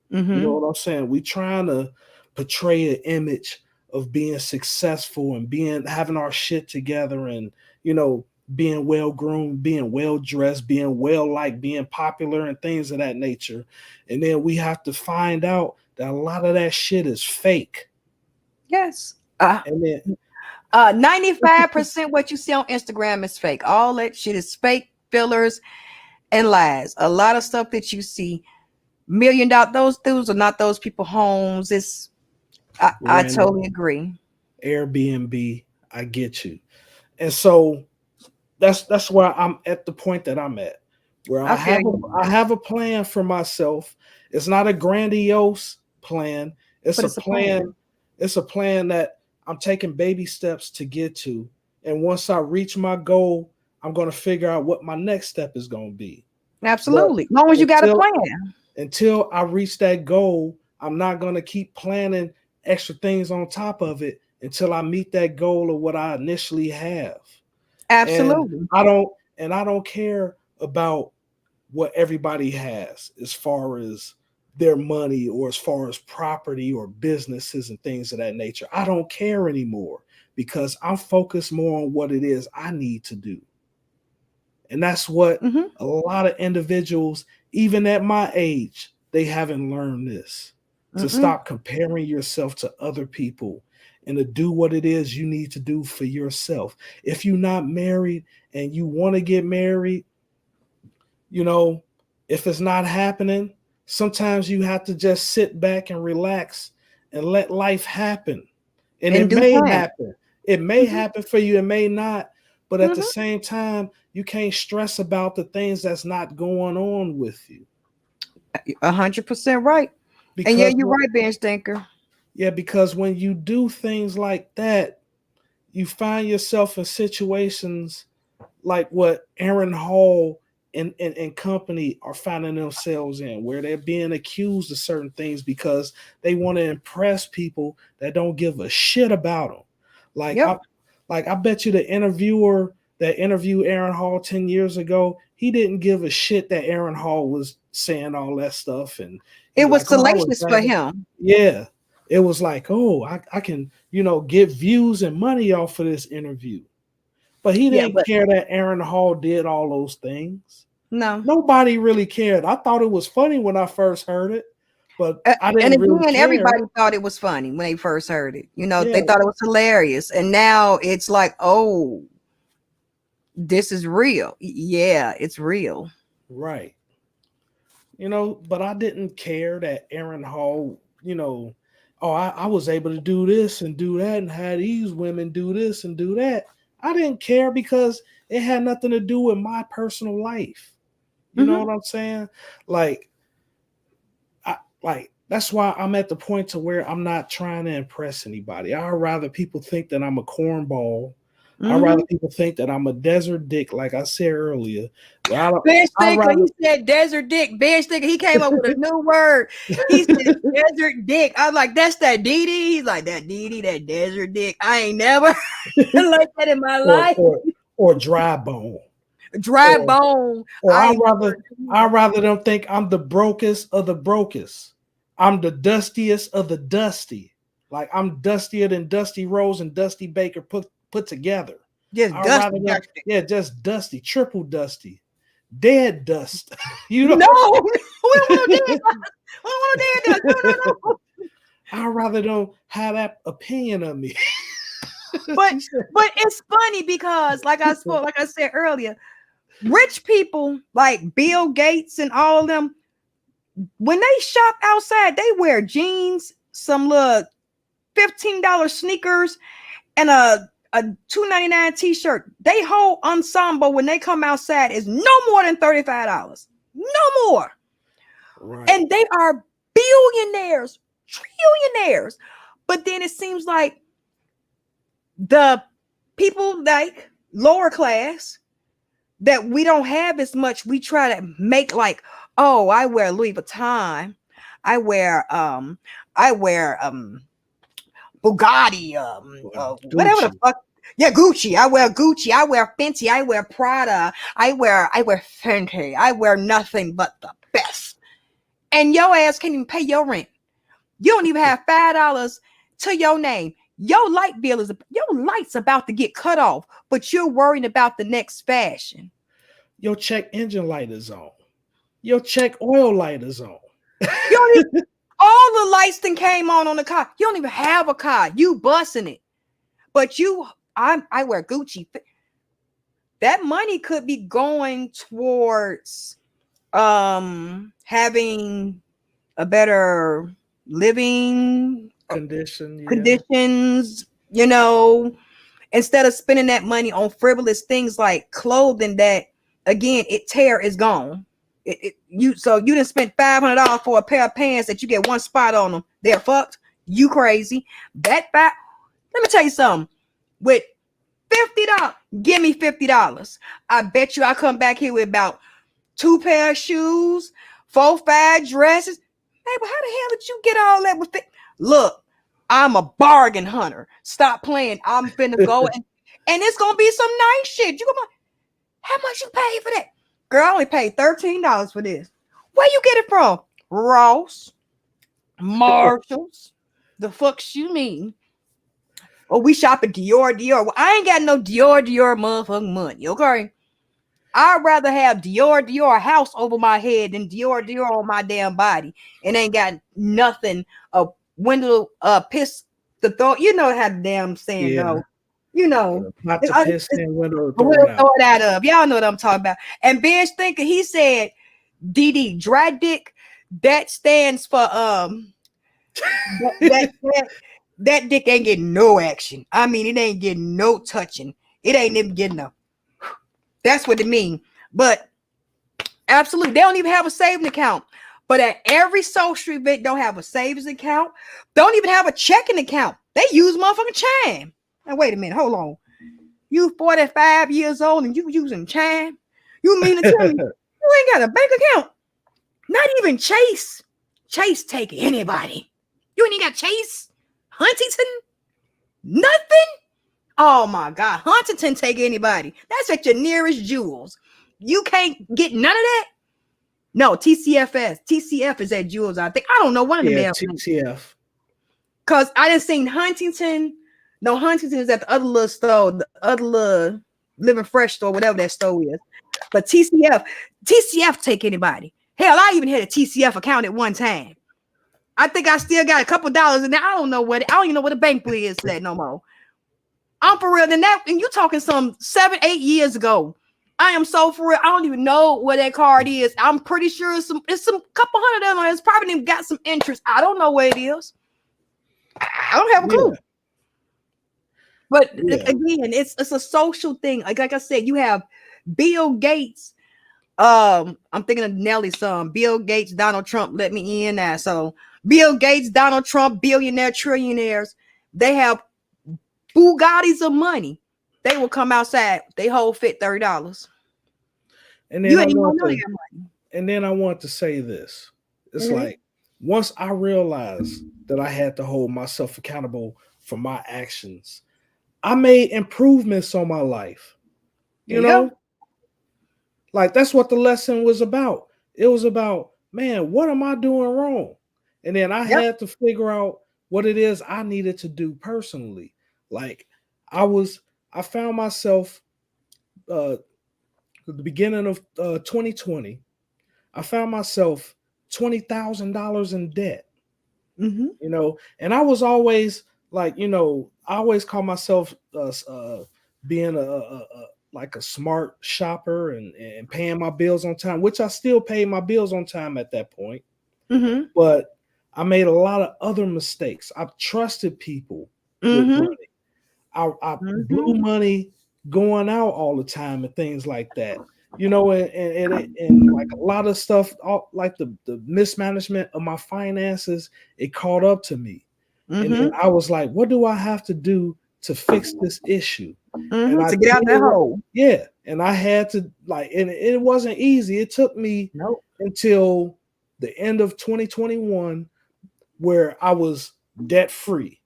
You know Mm-hmm. what I'm saying? We trying to portray an image of being successful and being having our shit together and you know being well groomed, being well dressed, being well liked, being popular and things of that nature. And then we have to find out that a lot of that shit is fake. Yes. And then 95% what you see on Instagram is fake. All that shit is fake, fillers, and lies. A lot of stuff that you see, $1 million, those are not those people homes. I random totally agree. Airbnb, I get you. And so that's where I'm at the point that I'm at, where I feel I you, have a plan for myself. It's not a grandiose plan. It's but a it's a plan. plan. It's a plan that I'm taking baby steps to get to. And once I reach my goal, I'm going to figure out what my next step is going to be. But Absolutely. As long as you got a until plan. until I reach that goal, I'm not going to keep planning extra things on top of it until I meet that goal of what I initially have. And Absolutely. I don't care about what everybody has as far as their money or as far as property or businesses and things of that nature. I don't care anymore because I'm focused more on what it is I need to do. And that's what Mm-hmm. a lot of individuals, even at my age, they haven't learned this, to Mm-mm. stop comparing yourself to other people and to do what it is you need to do for yourself. If you're not married and you want to get married, you know, if it's not happening, sometimes you have to just sit back and relax and let life happen. And In it due may time. happen. It may Mm-hmm. happen for you, it may not. But at the Mm-hmm. same time, you can't stress about the things that's not going on with you. 100% right. And yeah, Because you're right, Ben Stinker. because when you do things like that, you find yourself in situations like what Aaron Hall and company are finding themselves in, where they're being accused of certain things because they want to impress people that don't give a shit about them. Like Yep. I, like I bet you the interviewer that interviewed Aaron Hall 10 years ago, he didn't give a shit that Aaron Hall was saying all that stuff, and he It was like, oh, I was salacious for bragging. him. Yeah, it was like, oh, I can get views and money off of this interview. But he Yeah, didn't but care that Aaron Hall did all those things. no. Nobody really cared. I thought it was funny when I first heard it, but I And didn't really again, care. everybody thought it was funny when they first heard it. They Yeah, thought it was hilarious. And now it's like, oh, this is real. Yeah, it's real. right. But I didn't care that Aaron Hall, oh, I was able to do this and do that and had these women do this and do that. I didn't care because it had nothing to do with my personal life. You know Hmm. what I'm saying? Like, that's why I'm at the point to where I'm not trying to impress anybody. I'd rather people think that I'm a cornball. I'd rather Hmm. people think that I'm a desert dick, like I said earlier. But I don't. Ben I Stinker, rather. he said desert dick. Ben Stinker, he came up with a new word. He said desert dick. I was like, that's that DD. He's like, that DD, that desert dick. I ain't never like that in my or life. or or dry bone. Dry Or bone. or I I ain't never rather heard that I either. rather them think I'm the brokest of the brokest. I'm the dustiest of the dusty. Like I'm dustier than Dusty Rose and Dusty Baker put together. Just I'd rather dusty, them, dusty. yeah, just dusty, triple dusty, dead dust. you No, know, we don't want no dead. We don't want no dead. No. I'd rather them have that opinion of me. But She said, but it's funny because like I said earlier, rich people like Bill Gates and all of them, when they shop outside, they wear jeans, some little $15 sneakers and a $2.99 t-shirt. They whole ensemble when they come outside is no more than $35. No more. Right. And they are billionaires, trillionaires. But then it seems like the people like lower class that we don't have as much, we try to make like, oh, I wear Louis Vuitton, I wear Bugatti, whatever the Gucci. fuck. Yeah, Gucci. I wear Gucci. I wear Fenty. I wear Prada. I wear Fenty. I wear nothing but the best. And your ass can't even pay your rent. You don't even have $5 to your name. Your light bill is your light's about to get cut off, but you're worrying about the next fashion. Your check engine light is on. Your check oil light is on. You don't even, all the lights then came on the car. You don't even have a car. You busting it. But I wear Gucci. That money could be going towards having a better living conditions, you know, instead of spending that money on frivolous things like clothing that again is gone. You didn't spend $500 for a pair of pants that you get one spot on them. They're fucked. You crazy. Let me tell you something. With $50, give me $50. I bet you I come back here with about 2 pair of shoes, 4, 5 dresses. Hey, but how the hell did you get all that with it? Look, I'm a bargain hunter. Stop playing. I'm finna go and it's gonna be some nice shit. You gonna, how much you pay for that? Girl, I only paid $13 for this. Where you get it from? Ross, Marshalls. The fucks you mean? Oh, we shop at Dior. Well, I ain't got no Dior motherfucking money, okay? I'd rather have Dior house over my head than Dior on my damn body. And ain't got nothing, a window, piss to throw. You know how the damn saying go. You know. Not to piss in, window to throw it out of. Y'all know what I'm talking about. And Bench Thinker, he said, DD, dry dick, that stands for, that dick ain't getting no action. I mean, it ain't getting no touching. It ain't even getting no. That's what it means. But absolutely, they don't even have a savings account. But at every social event, don't have a savings account. Don't even have a checking account. They use motherfucking Chime. Now wait a minute, hold on. You 45 years old and you using Chime? You mean to tell me you ain't got a bank account? Not even Chase. Chase take anybody. You ain't even got Chase? Huntington? Nothing? Oh my God. Huntington take anybody. That's at your nearest Jewels. You can't get none of that? No, TCF is at Jewels, I think. I don't know one of them damn TCF. Because I didn't seen Huntington. No, Huntington is at the other little store, the other little Living Fresh store, whatever that store is. But TCF take anybody. Hell, I even had a TCF account at one time. I think I still got a couple dollars in there. I don't even know what the bank book is that no more. I'm for real. And you talking some 7-8 years ago. I am so for real. I don't even know where that card is. I'm pretty sure it's some couple hundred of them. It's probably got some interest. I don't know where it is. I don't have a clue. But again, it's a social thing. Like I said, you have Bill Gates. I'm thinking of Nelly's son. Bill Gates, Donald Trump, let me in now. So Bill Gates, Donald Trump, billionaire, trillionaires, they have Bugattis of money. They will come outside. They hold fit $30. And then I want to say this. It's like once I realized that I had to hold myself accountable for my actions, I made improvements on my life. You know? Like that's what the lesson was about. It was about, man, what am I doing wrong? And then I had to figure out what it is I needed to do personally. Like I found myself at the beginning of 2020, I found myself $20,000 in debt. Mm-hmm. You know, and I was always like, you know, I always call myself being a smart shopper and paying my bills on time, which I still pay my bills on time at that point. Mm-hmm. But I made a lot of other mistakes. I trusted people with Mm-hmm. money. I blew Mm-hmm. money going out all the time and things like that. You know, and like a lot of stuff, like the mismanagement of my finances, it caught up to me. And Mm-hmm. I was like, what do I have to do to fix this issue? And Mm-hmm. I To get tell out that you what, hole. yeah. And I had to like, and it wasn't easy. It took me Nope. until the end of 2021 where I was debt free.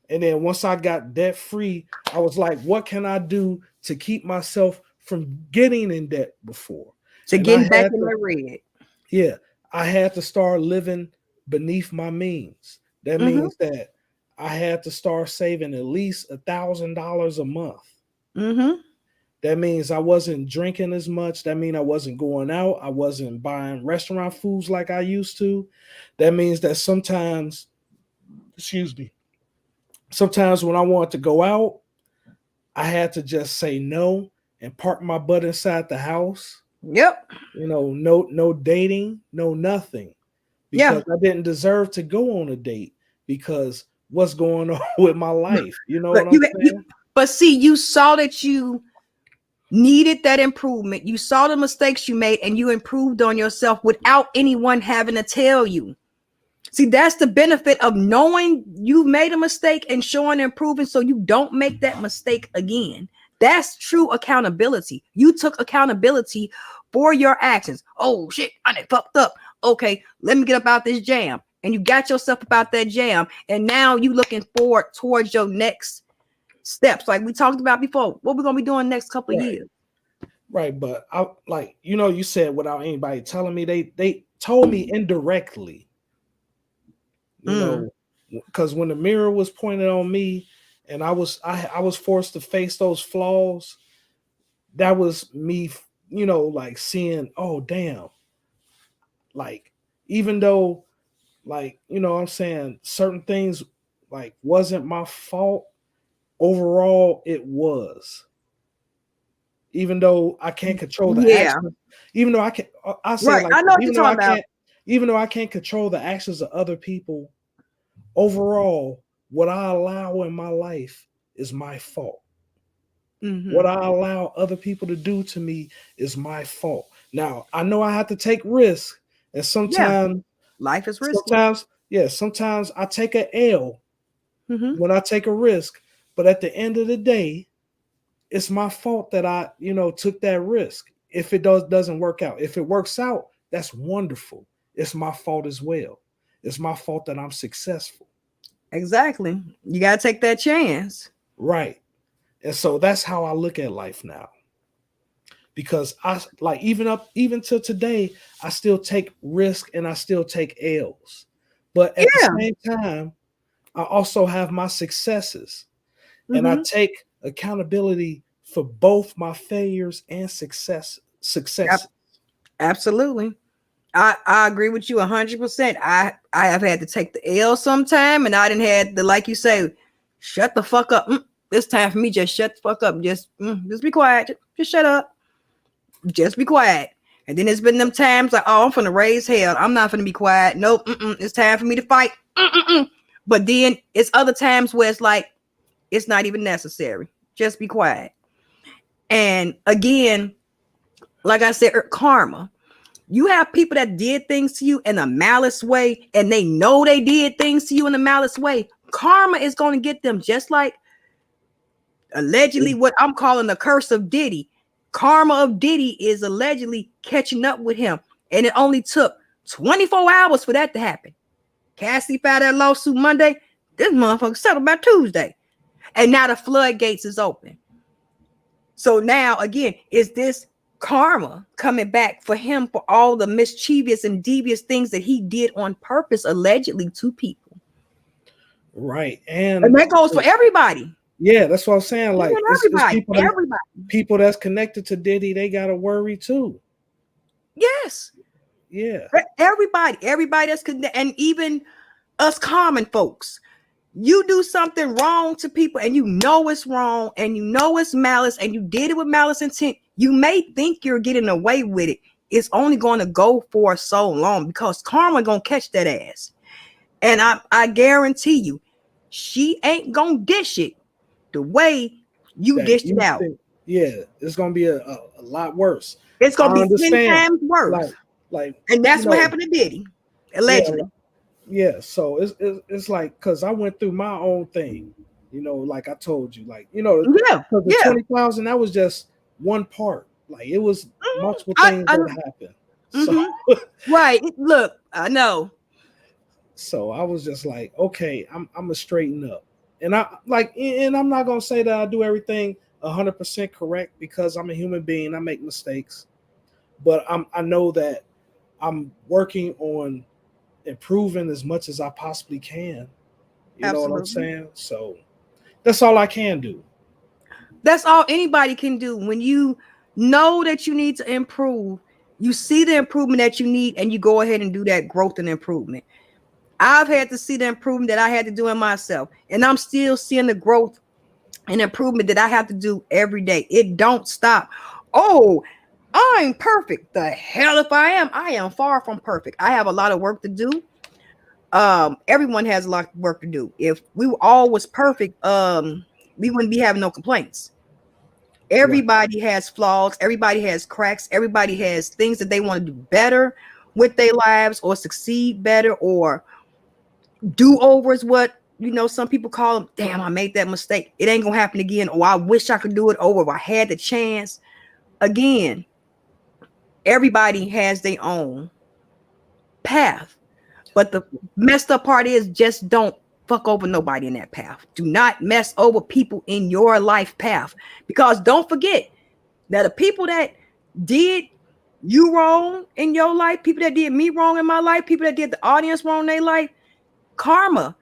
And then once I got debt free, I was like, what can I do to keep myself from getting in debt before? To And I getting back had in to, that red. yeah, I had to start living beneath my means. That Mm-hmm. means that I had to start saving at least $1,000 a month. Mm-hmm. That means I wasn't drinking as much. That means I wasn't going out. I wasn't buying restaurant foods like I used to. That means that sometimes, excuse me, sometimes when I wanted to go out, I had to just say no and park my butt inside the house. Yep. You know, no dating, no nothing, Yeah. because I didn't deserve to go on a date because what's going on with my life. You know But what I'm saying? but see, you saw that you needed that improvement. You saw the mistakes you made and you improved on yourself without anyone having to tell you. See, that's the benefit of knowing you've made a mistake and showing improving so you don't make that mistake again. That's true accountability. You took accountability for your actions. Oh shit, I done fucked up. Okay, let me get up out this jam. And you got yourself about that jam. And now you looking forward towards your next steps. Like we talked about before. What we're gonna be doing next couple of Right. years. Right, but I like you said without anybody telling me, they told me indirectly, Mm. because when the mirror was pointed on me and I was forced to face those flaws, that was me, like seeing, oh damn, like even though, like, what I'm saying, certain things like wasn't my fault, overall it was. Even though I can't control the Yeah. actions, even though I say it Right. like I know this, what you're talking about. even though I can't control the actions of other people, overall, what I allow in my life is my fault. What Mm-hmm. I allow other people to do to me is my fault. Now, I know I have to take risks, and Yeah. Life is risky. sometimes I take a L Mm-hmm. when I take a risk, but at the end of the day, it's my fault that I, took that risk. If it doesn't work out, if it works out, that's wonderful. It's my fault as well. It's my fault that I'm successful. Exactly. You gotta take that chance. Right. And so that's how I look at life now. Because I like even till today, I still take risk and I still take L's. But at the Yeah. same time, I also have my successes. And I Mm-hmm. take accountability for both my failures and successes. Absolutely. I agree with you 100%. I have had to take the L sometime, and I didn't had to, like you say, shut the fuck up. It's time for me. Just shut the fuck up. Just be quiet. Just shut up. Just be quiet. And then there's been them times like, oh, I'm finna raise hell. I'm not finna be quiet. Nope. It's time for me to fight. But then it's other times where it's like it's not even necessary. Just be quiet. And again, like I said, karma. You have people that did things to you in a malice way, and they know they did things to you in a malice way. Karma is going to get them, just like allegedly what I'm calling the curse of Diddy. Karma of Diddy is allegedly catching up with him, and it only took 24 hours for that to happen. Cassie filed that lawsuit Monday. This motherfucker settled by Tuesday, and now the floodgates is open. So now again, is this karma coming back for him for all the mischievous and devious things that he did on purpose, allegedly, to people? Right. And And that goes for everybody. yeah, that's what I'm saying. Like it's Everybody. people that's connected to Diddy, they gotta worry too. Yes. Yeah. Everybody that's connected, and even us common folks. You do something wrong to people and you know it's wrong and you know it's malice and you did it with malice intent. You may think you're getting away with it. it's only going to go for so long because karma gonna catch that ass. And I guarantee you, she ain't gonna dish it the way you That dished it you out. think, yeah, it's gonna be a lot worse. It's I gonna be 10 understand. times worse. Like And you that's what know, happened to Diddy, yeah, allegedly. yeah. So it's like because I went through my own thing. Like I told you, like Yeah, because the yeah. 20,000 that was just one part. Like it was Mhm. multiple things I that happened. So mhm. Right. Look, I know. so I was just like, okay, I'm gonna straighten up, and I'm not gonna say that I do everything 100% correct because I'm a human being. I make mistakes, but I know that I'm working on improving as much as I possibly can. You know what I'm Absolutely. saying? So that's all I can do. That's all anybody can do. When you know that you need to improve, you see the improvement that you need, and you go ahead and do that growth and improvement. I've had to see the improvement that I had to do in myself, and I'm still seeing the growth and improvement that I have to do every day. It don't stop. Oh, I'm perfect. The hell if I am. I am far from perfect. I have a lot of work to do. Everyone has a lot of work to do. If we all was perfect, we wouldn't be having no complaints. Right. Everybody has flaws, everybody has cracks, everybody has things that they want to do better with their lives or succeed better or do overs, what some people call them. Damn, I made that mistake. It ain't gonna happen again. Or I wish I could do it over if I had the chance. Again, everybody has their own path. But the messed up part is just don't fuck over nobody in that path. Do not mess over people in your life path. Because don't forget that the people that did you wrong in your life, people that did me wrong in my life, people that did the audience wrong in their life, karma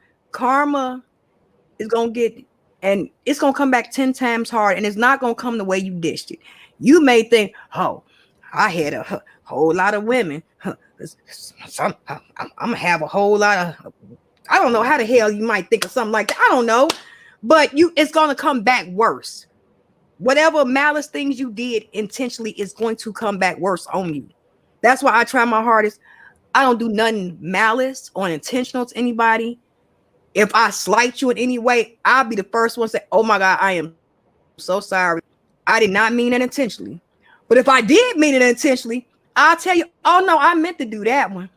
is gonna get, and it's gonna come back 10 times hard, and it's not gonna come the way you dished it. You may think, oh, I had a whole lot of women. I'm gonna have a whole lot of, I don't know how the hell you might think of something like that. I don't know. But it's gonna come back worse. Whatever malice things you did intentionally is going to come back worse on you. That's why I try my hardest. I don't do nothing malice or intentional to anybody. If I slight you in any way, I'll be the first one to say, oh my God, I am so sorry. I did not mean it intentionally. But if I did mean it intentionally, I'll tell you, oh no, I meant to do that one.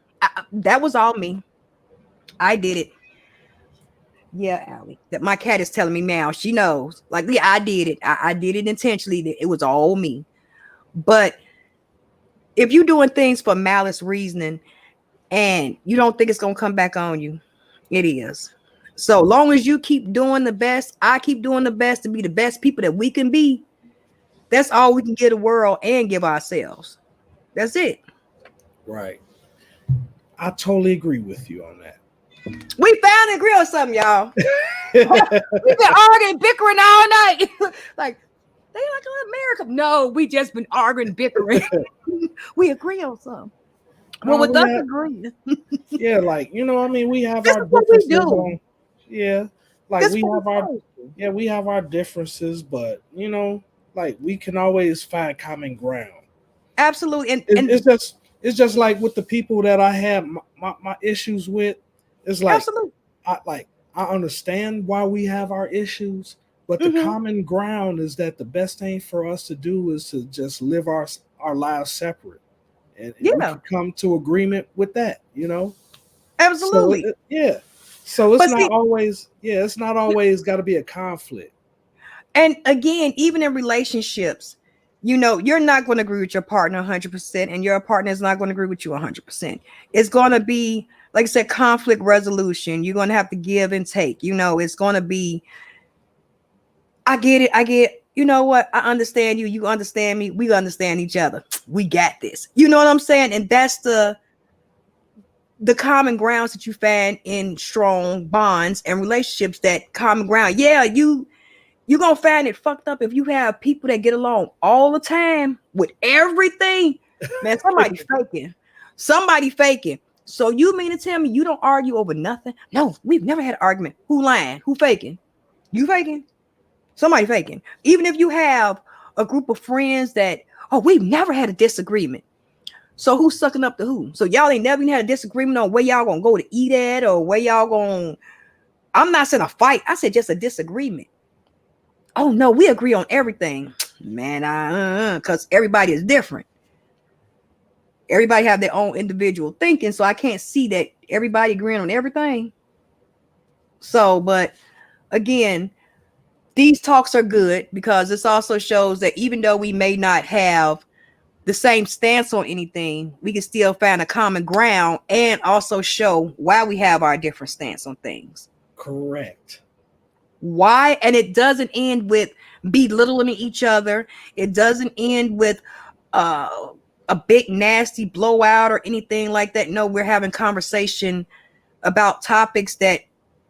That was all me. I did it. Yeah, Allie. That my cat is telling me now. She knows. Like, yeah, I did it. I did it intentionally. It was all me. But if you're doing things for malice reasoning and you don't think it's gonna come back on you, it is. So long as you keep doing the best, I keep doing the best to be the best people that we can be. That's all we can give the world and give ourselves. That's it. Right. I totally agree with you on that. We finally agree on something, y'all. We've been arguing, bickering all night. Like, they like America. No, we just been arguing, bickering. We agree on something. Well, No, with we us have, agreeing, yeah, like I mean, we have this our is what we differences do. on, yeah, like This is we what we're have our, supposed to. yeah, we have our differences, but like we can always find common ground. Absolutely. And It's, and it's just it's just like with the people that I have my issues with. It's like absolutely. I understand why we have our issues, but the Mm-hmm. common ground is that the best thing for us to do is to just live our lives separate, and we Yeah, can come to agreement with that. So absolutely. yeah, so But see, it's not always got to be a conflict. and again, even in relationships, you're not going to agree with your partner 100%, and your partner is not going to agree with you 100%. It's going to be, like I said, conflict resolution. You're going to have to give and take. It's going to be, I get it. I get, you know what? I understand you. You understand me. We understand each other. We got this. You know what I'm saying? And that's the common grounds that you find in strong bonds and relationships. That common ground. Yeah, you're gonna find it fucked up if you have people that get along all the time with everything. Man, somebody faking. Somebody faking. So you mean to tell me you don't argue over nothing? No, we've never had an argument. Who lying? Who faking? You faking? Somebody faking. Even if you have a group of friends that, oh, we've never had a disagreement. So who's sucking up to who? So y'all ain't never even had a disagreement on where y'all gonna go to eat at or where y'all gonna. I'm not saying a fight. I said just a disagreement. Oh no, we agree on everything, man. Because everybody is different. Everybody have their own individual thinking, so I can't see that everybody agreeing on everything. So, but again, these talks are good because this also shows that even though we may not have the same stance on anything, we can still find a common ground and also show why we have our different stance on things. Correct. Why? And it doesn't end with belittling each other. It doesn't end with a big nasty blowout or anything like that. No, we're having conversation about topics that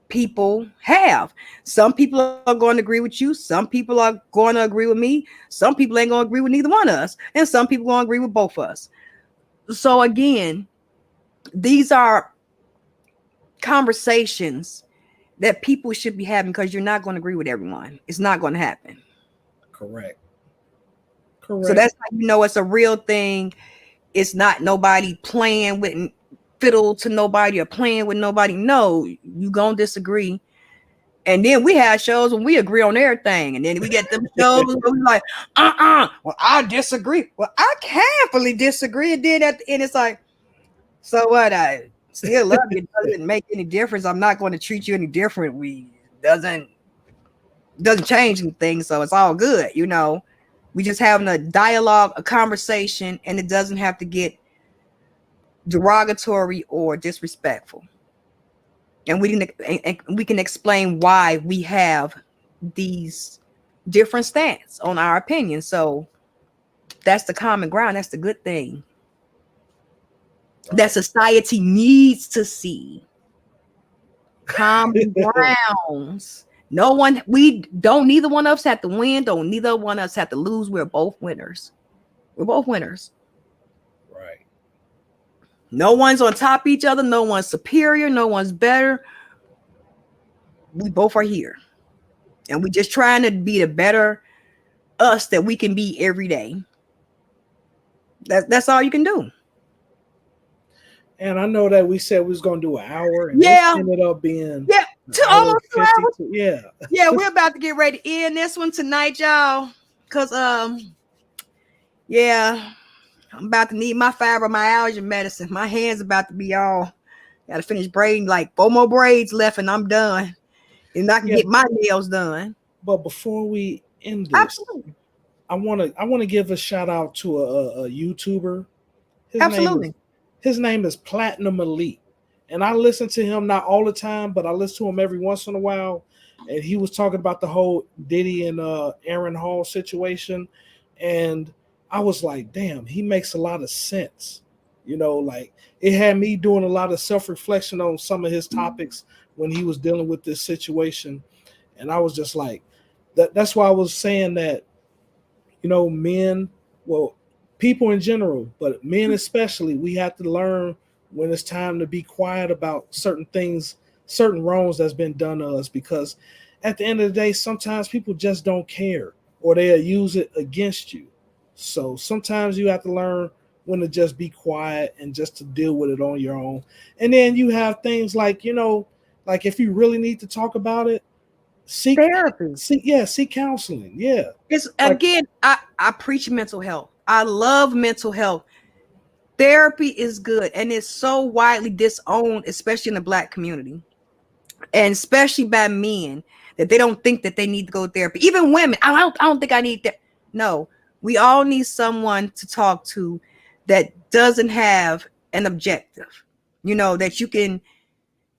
people have. Some people are going to agree with you. Some people are going to agree with me. Some people ain't going to agree with neither one of us. And some people going to agree with both of us. So again, these are conversations that people should be having because you're not going to agree with everyone. It's not going to happen. Correct. So that's how you know it's a real thing. It's not nobody playing with fiddle to nobody or playing with nobody. No, you gonna disagree. And then we have shows when we agree on everything. And then we get them shows where we like, well, I disagree. Well, I carefully disagree. And then at the end, it's like, so what? I still love you. It doesn't make any difference. I'm not going to treat you any different. We doesn't change anything. So it's all good, you know. We just having a dialogue, a conversation, and it doesn't have to get derogatory or disrespectful. And we can explain why we have these different stance on our opinion. So that's the common ground. That's the good thing that society needs to see. Common grounds. Neither one of us have to win. Neither one of us have to lose. We're both winners. We're both winners. Right. No one's on top of each other. No one's superior. No one's better. We both are here. And we're just trying to be the better us that we can be every day. That's all you can do. And I know that we said we was gonna do an hour, and Yeah, this ended up being almost 2 hours. Yeah, yeah, we're about to get ready to end this one tonight, y'all. Cause yeah, I'm about to need my fibromyalgia medicine. My hands about to be all. Got to finish braiding like 4 more braids left, and I'm done. And I can get my nails done. But before we end this, absolutely, I want to give a shout out to a YouTuber. His name is Platinum Elite, and I listen to him not all the time, but I listen to him every once in a while. And he was talking about the whole Diddy and Aaron Hall situation, and I was like, damn, he makes a lot of sense. You know, like it had me doing a lot of self-reflection on some of his topics when he was dealing with this situation. And I was just like, that's why I was saying that, you know, men, well, people in general, but men especially, we have to learn when it's time to be quiet about certain things, certain wrongs that's been done to us, because at the end of the day, sometimes people just don't care or they'll use it against you. So sometimes you have to learn when to just be quiet and just to deal with it on your own. And then you have things like, you know, like if you really need to talk about it, seek therapy. Seek counseling. Yeah. It's like, again, I preach mental health. I love mental health. Therapy is good, and it's so widely disowned, especially in the Black community, and especially by men, that they don't think that they need to go to therapy. Even women, I don't think I need that. No, we all need someone to talk to that doesn't have an objective, you know, that you can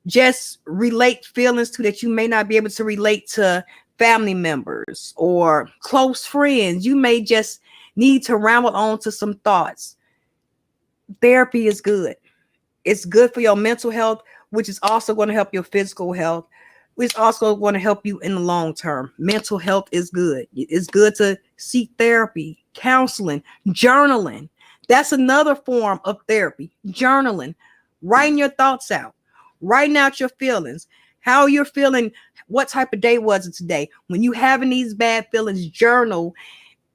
just relate feelings to, that you may not be able to relate to family members or close friends. You may just need to ramble on to some thoughts. Therapy is good. It's good for your mental health, which is also going to help your physical health, which is also going to help you in the long term. Mental health is good. It's good to seek therapy, counseling, journaling. That's another form of therapy. Journaling, writing your thoughts out, writing out your feelings, how you're feeling, what type of day was it today? When you having these bad feelings, journal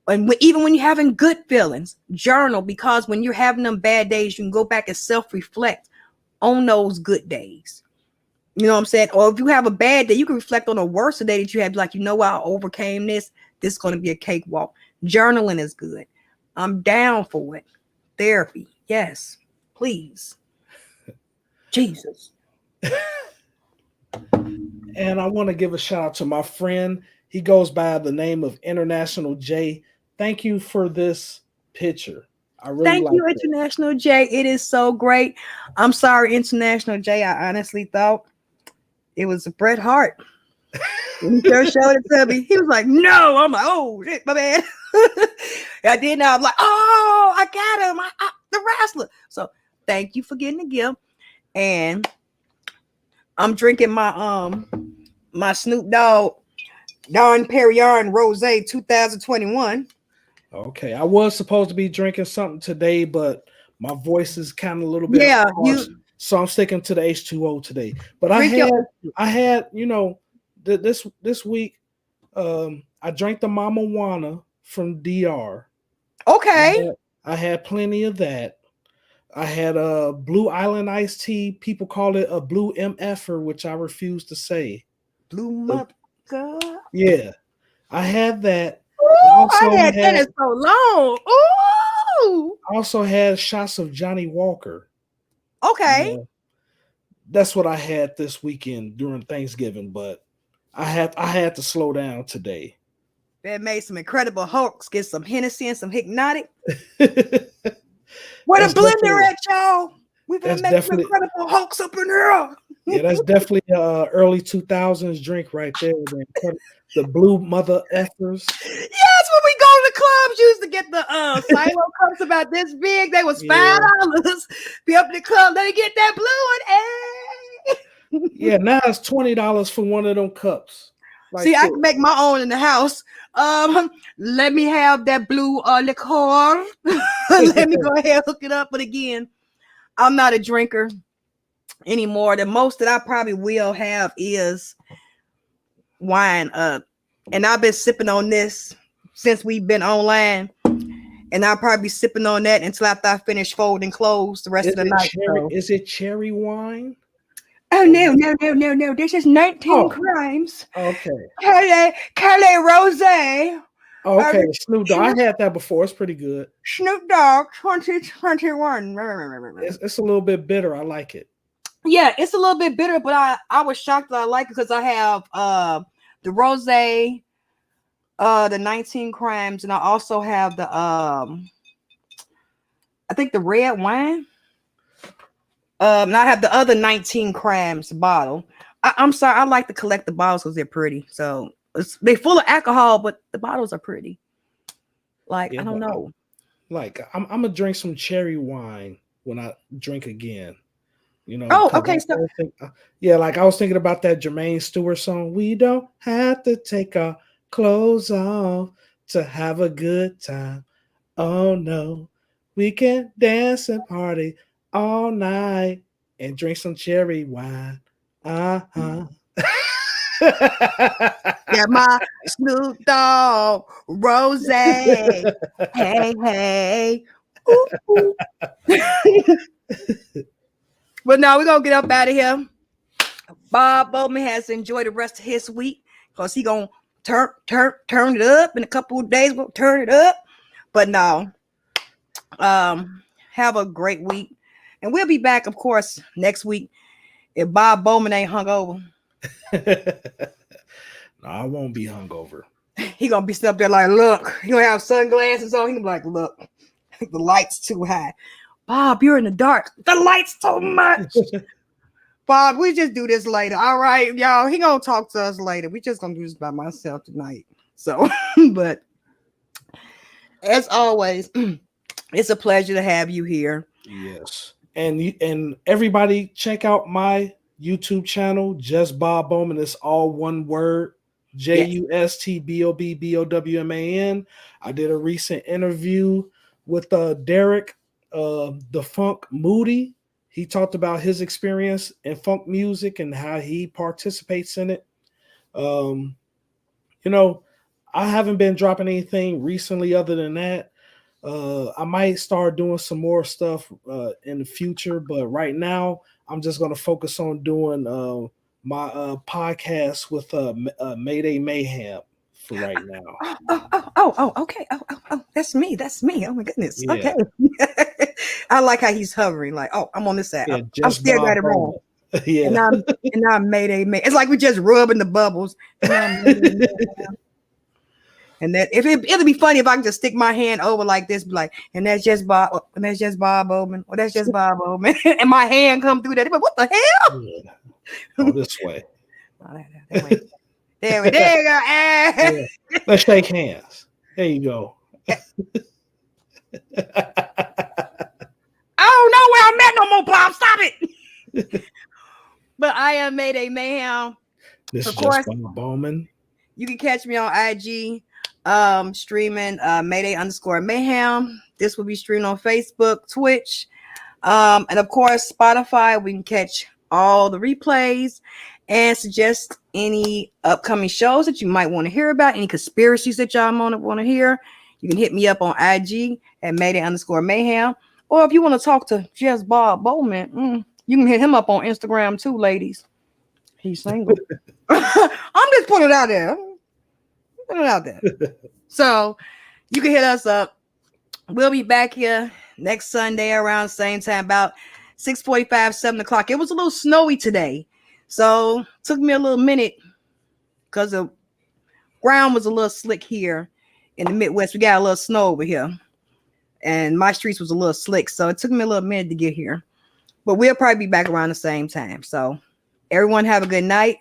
And even when you're having good feelings, journal, because when you're having them bad days, you can go back and self-reflect on those good days. You know what I'm saying? Or if you have a bad day, you can reflect on a worse day that you had. Like, you know what? I overcame this. This is going to be a cakewalk. Journaling is good. I'm down for it. Therapy. Yes. Please. Jesus. And I want to give a shout out to my friend. He goes by the name of International J. Thank you for this picture. I really Thank like you, it. International J. It is so great. I'm sorry, International J. I honestly thought it was Bret Hart. When he first showed it to me, he was like, no. I'm like, oh, shit, my bad. I did now. I'm like, oh, I got him. The wrestler. So thank you for getting the gift. And I'm drinking my Snoop Dogg Don Perignon Rosé 2021. Okay, I was supposed to be drinking something today, but my voice is kind of a little bit Yeah, harsh, you so I'm sticking to the H2O today. But drink your I had, this week, I drank the Mama Juana from DR. I okay. had, I had plenty of that. I had a Blue Island iced tea. People call it a blue MFer, which I refuse to say. Blue Uh, mother. Ooh, yeah, I had that. I had that in so long. Ooh. I also had shots of Johnny Walker. You Okay. know, that's what I had this weekend during Thanksgiving, but I had to slow down today. That made some Incredible Hulks. Get some Hennessy and some Hypnotic. that's Where the blender definitely at, y'all? We gonna that's make some definitely Incredible Hulks up in here. yeah, that's definitely a early 2000s drink right there. The blue mother effers. Yes, when we go to the clubs, used to get the silo cups about this big. They was Yeah. $5. Be up in the club, let me get that blue one. Hey. Yeah, now it's $20 for one of them cups. See, Like I this. can make my own in the house. Let me have that blue liqueur. Let me go ahead and hook it up. But again, I'm not a drinker anymore. The most that I probably will have is wine. And I've been sipping on this since we've been online. And I'll probably be sipping on that until after I finish folding clothes the rest Is of the it night. cherry? So. Is it cherry wine? Oh Or no, no, no, no, no. This is 19 oh, crimes. okay. Kelly Rose. Oh, okay. The Snoop Dogg. I had that before. It's pretty good. Snoop Dogg 2021. It's a little bit bitter. I like it. Yeah, it's a little bit bitter, but I was shocked that I like it because I have the rose, the 19 crimes, and I also have the I think the red wine. And I have the other 19 crimes bottle. I'm sorry, I like to collect the bottles because they're pretty. So they're full of alcohol, but the bottles are pretty. Like, Yeah, I don't but know. I'm gonna drink some cherry wine when I drink again. Oh, Because okay. So yeah, like I was thinking about that Jermaine Stewart song. We don't have to take our clothes off to have a good time. Oh no, we can dance and party all night and drink some cherry wine. Uh-huh. yeah, my Snoop Dogg Rose. Hey, hey. Ooh, ooh. But now we're gonna get up out of here. Bob Bowman has enjoyed the rest of his week because he gonna turn it up in a couple of days. We'll turn it up. But now, have a great week, and we'll be back, of course, next week if Bob Bowman ain't hungover. No, I won't be hungover. He gonna be sitting up there like, look, he gonna have sunglasses on. He gonna be like, look, the light's too high. Bob, you're in the dark. The light's too much. Bob, we just do this later. All right, y'all. He gonna talk to us later. We just gonna do this by myself tonight. So, but as always, it's a pleasure to have you here. Yes. And everybody check out my YouTube channel, Just Bob Bowman. It's all one word. Yes. JustBobBowman. I did a recent interview with Derek the Funk Moody. He talked about his experience in funk music and how he participates in it. Um, you know, I haven't been dropping anything recently other than that. I might start doing some more stuff in the future, but right now I'm just going to focus on doing my podcast with Mayday Mayhem for right now. Okay. That's me. That's me. Oh my goodness. Okay. Yeah, I like how he's hovering, like, oh, I'm on this side. yeah, I'm just still got Bob it wrong. Bowman. Yeah. And I'm Mayday May. It's like we just rubbing the bubbles. And I'm Mayday May. And that it'll be funny if I can just stick my hand over like this, be like, and that's just Bob, and that's just Bob Bowman, or that's just Bob Bowman, and my hand come through that. But what the hell? Yeah. Oh, this way. Oh, that way. There you go. Yeah. Let's shake hands. There you go. I don't know where I'm at no more, Bob. Stop it. But I am Mayday Mayhem. This Of is course, just Bob Bowman. you can catch me on IG, streaming Mayday_Mayhem. This will be streamed on Facebook, Twitch, and of course Spotify. We can catch all the replays and suggest any upcoming shows that you might want to hear about, any conspiracies that y'all want to hear. You can hit me up on IG at Mayday_Mayhem. Or if you want to talk to just Bob Bowman, you can hit him up on Instagram too, ladies. He's single. I'm just putting it out there. So you can hit us up. We'll be back here next Sunday around the same time, about 6:45, 7 o'clock. It was a little snowy today. So it took me a little minute because the ground was a little slick here in the Midwest. We got a little snow over here. And my streets was a little slick. So it took me a little minute to get here. But we'll probably be back around the same time. So everyone have a good night.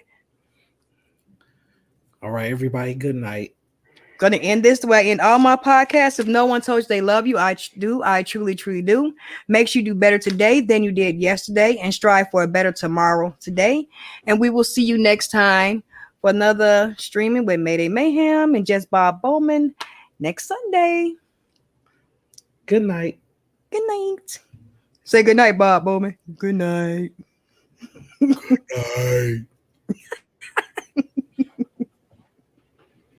All right, everybody. Good night. Gonna end this the way I end all my podcasts. If no one told you they love you, I do. I truly, truly do. Make sure you do better today than you did yesterday and strive for a better tomorrow today. And we will see you next time for another streaming with Mayday Mayhem and just Bob Bowman next Sunday. Good night. Good night. Say good night, Bob Bowman. Good night. Good night.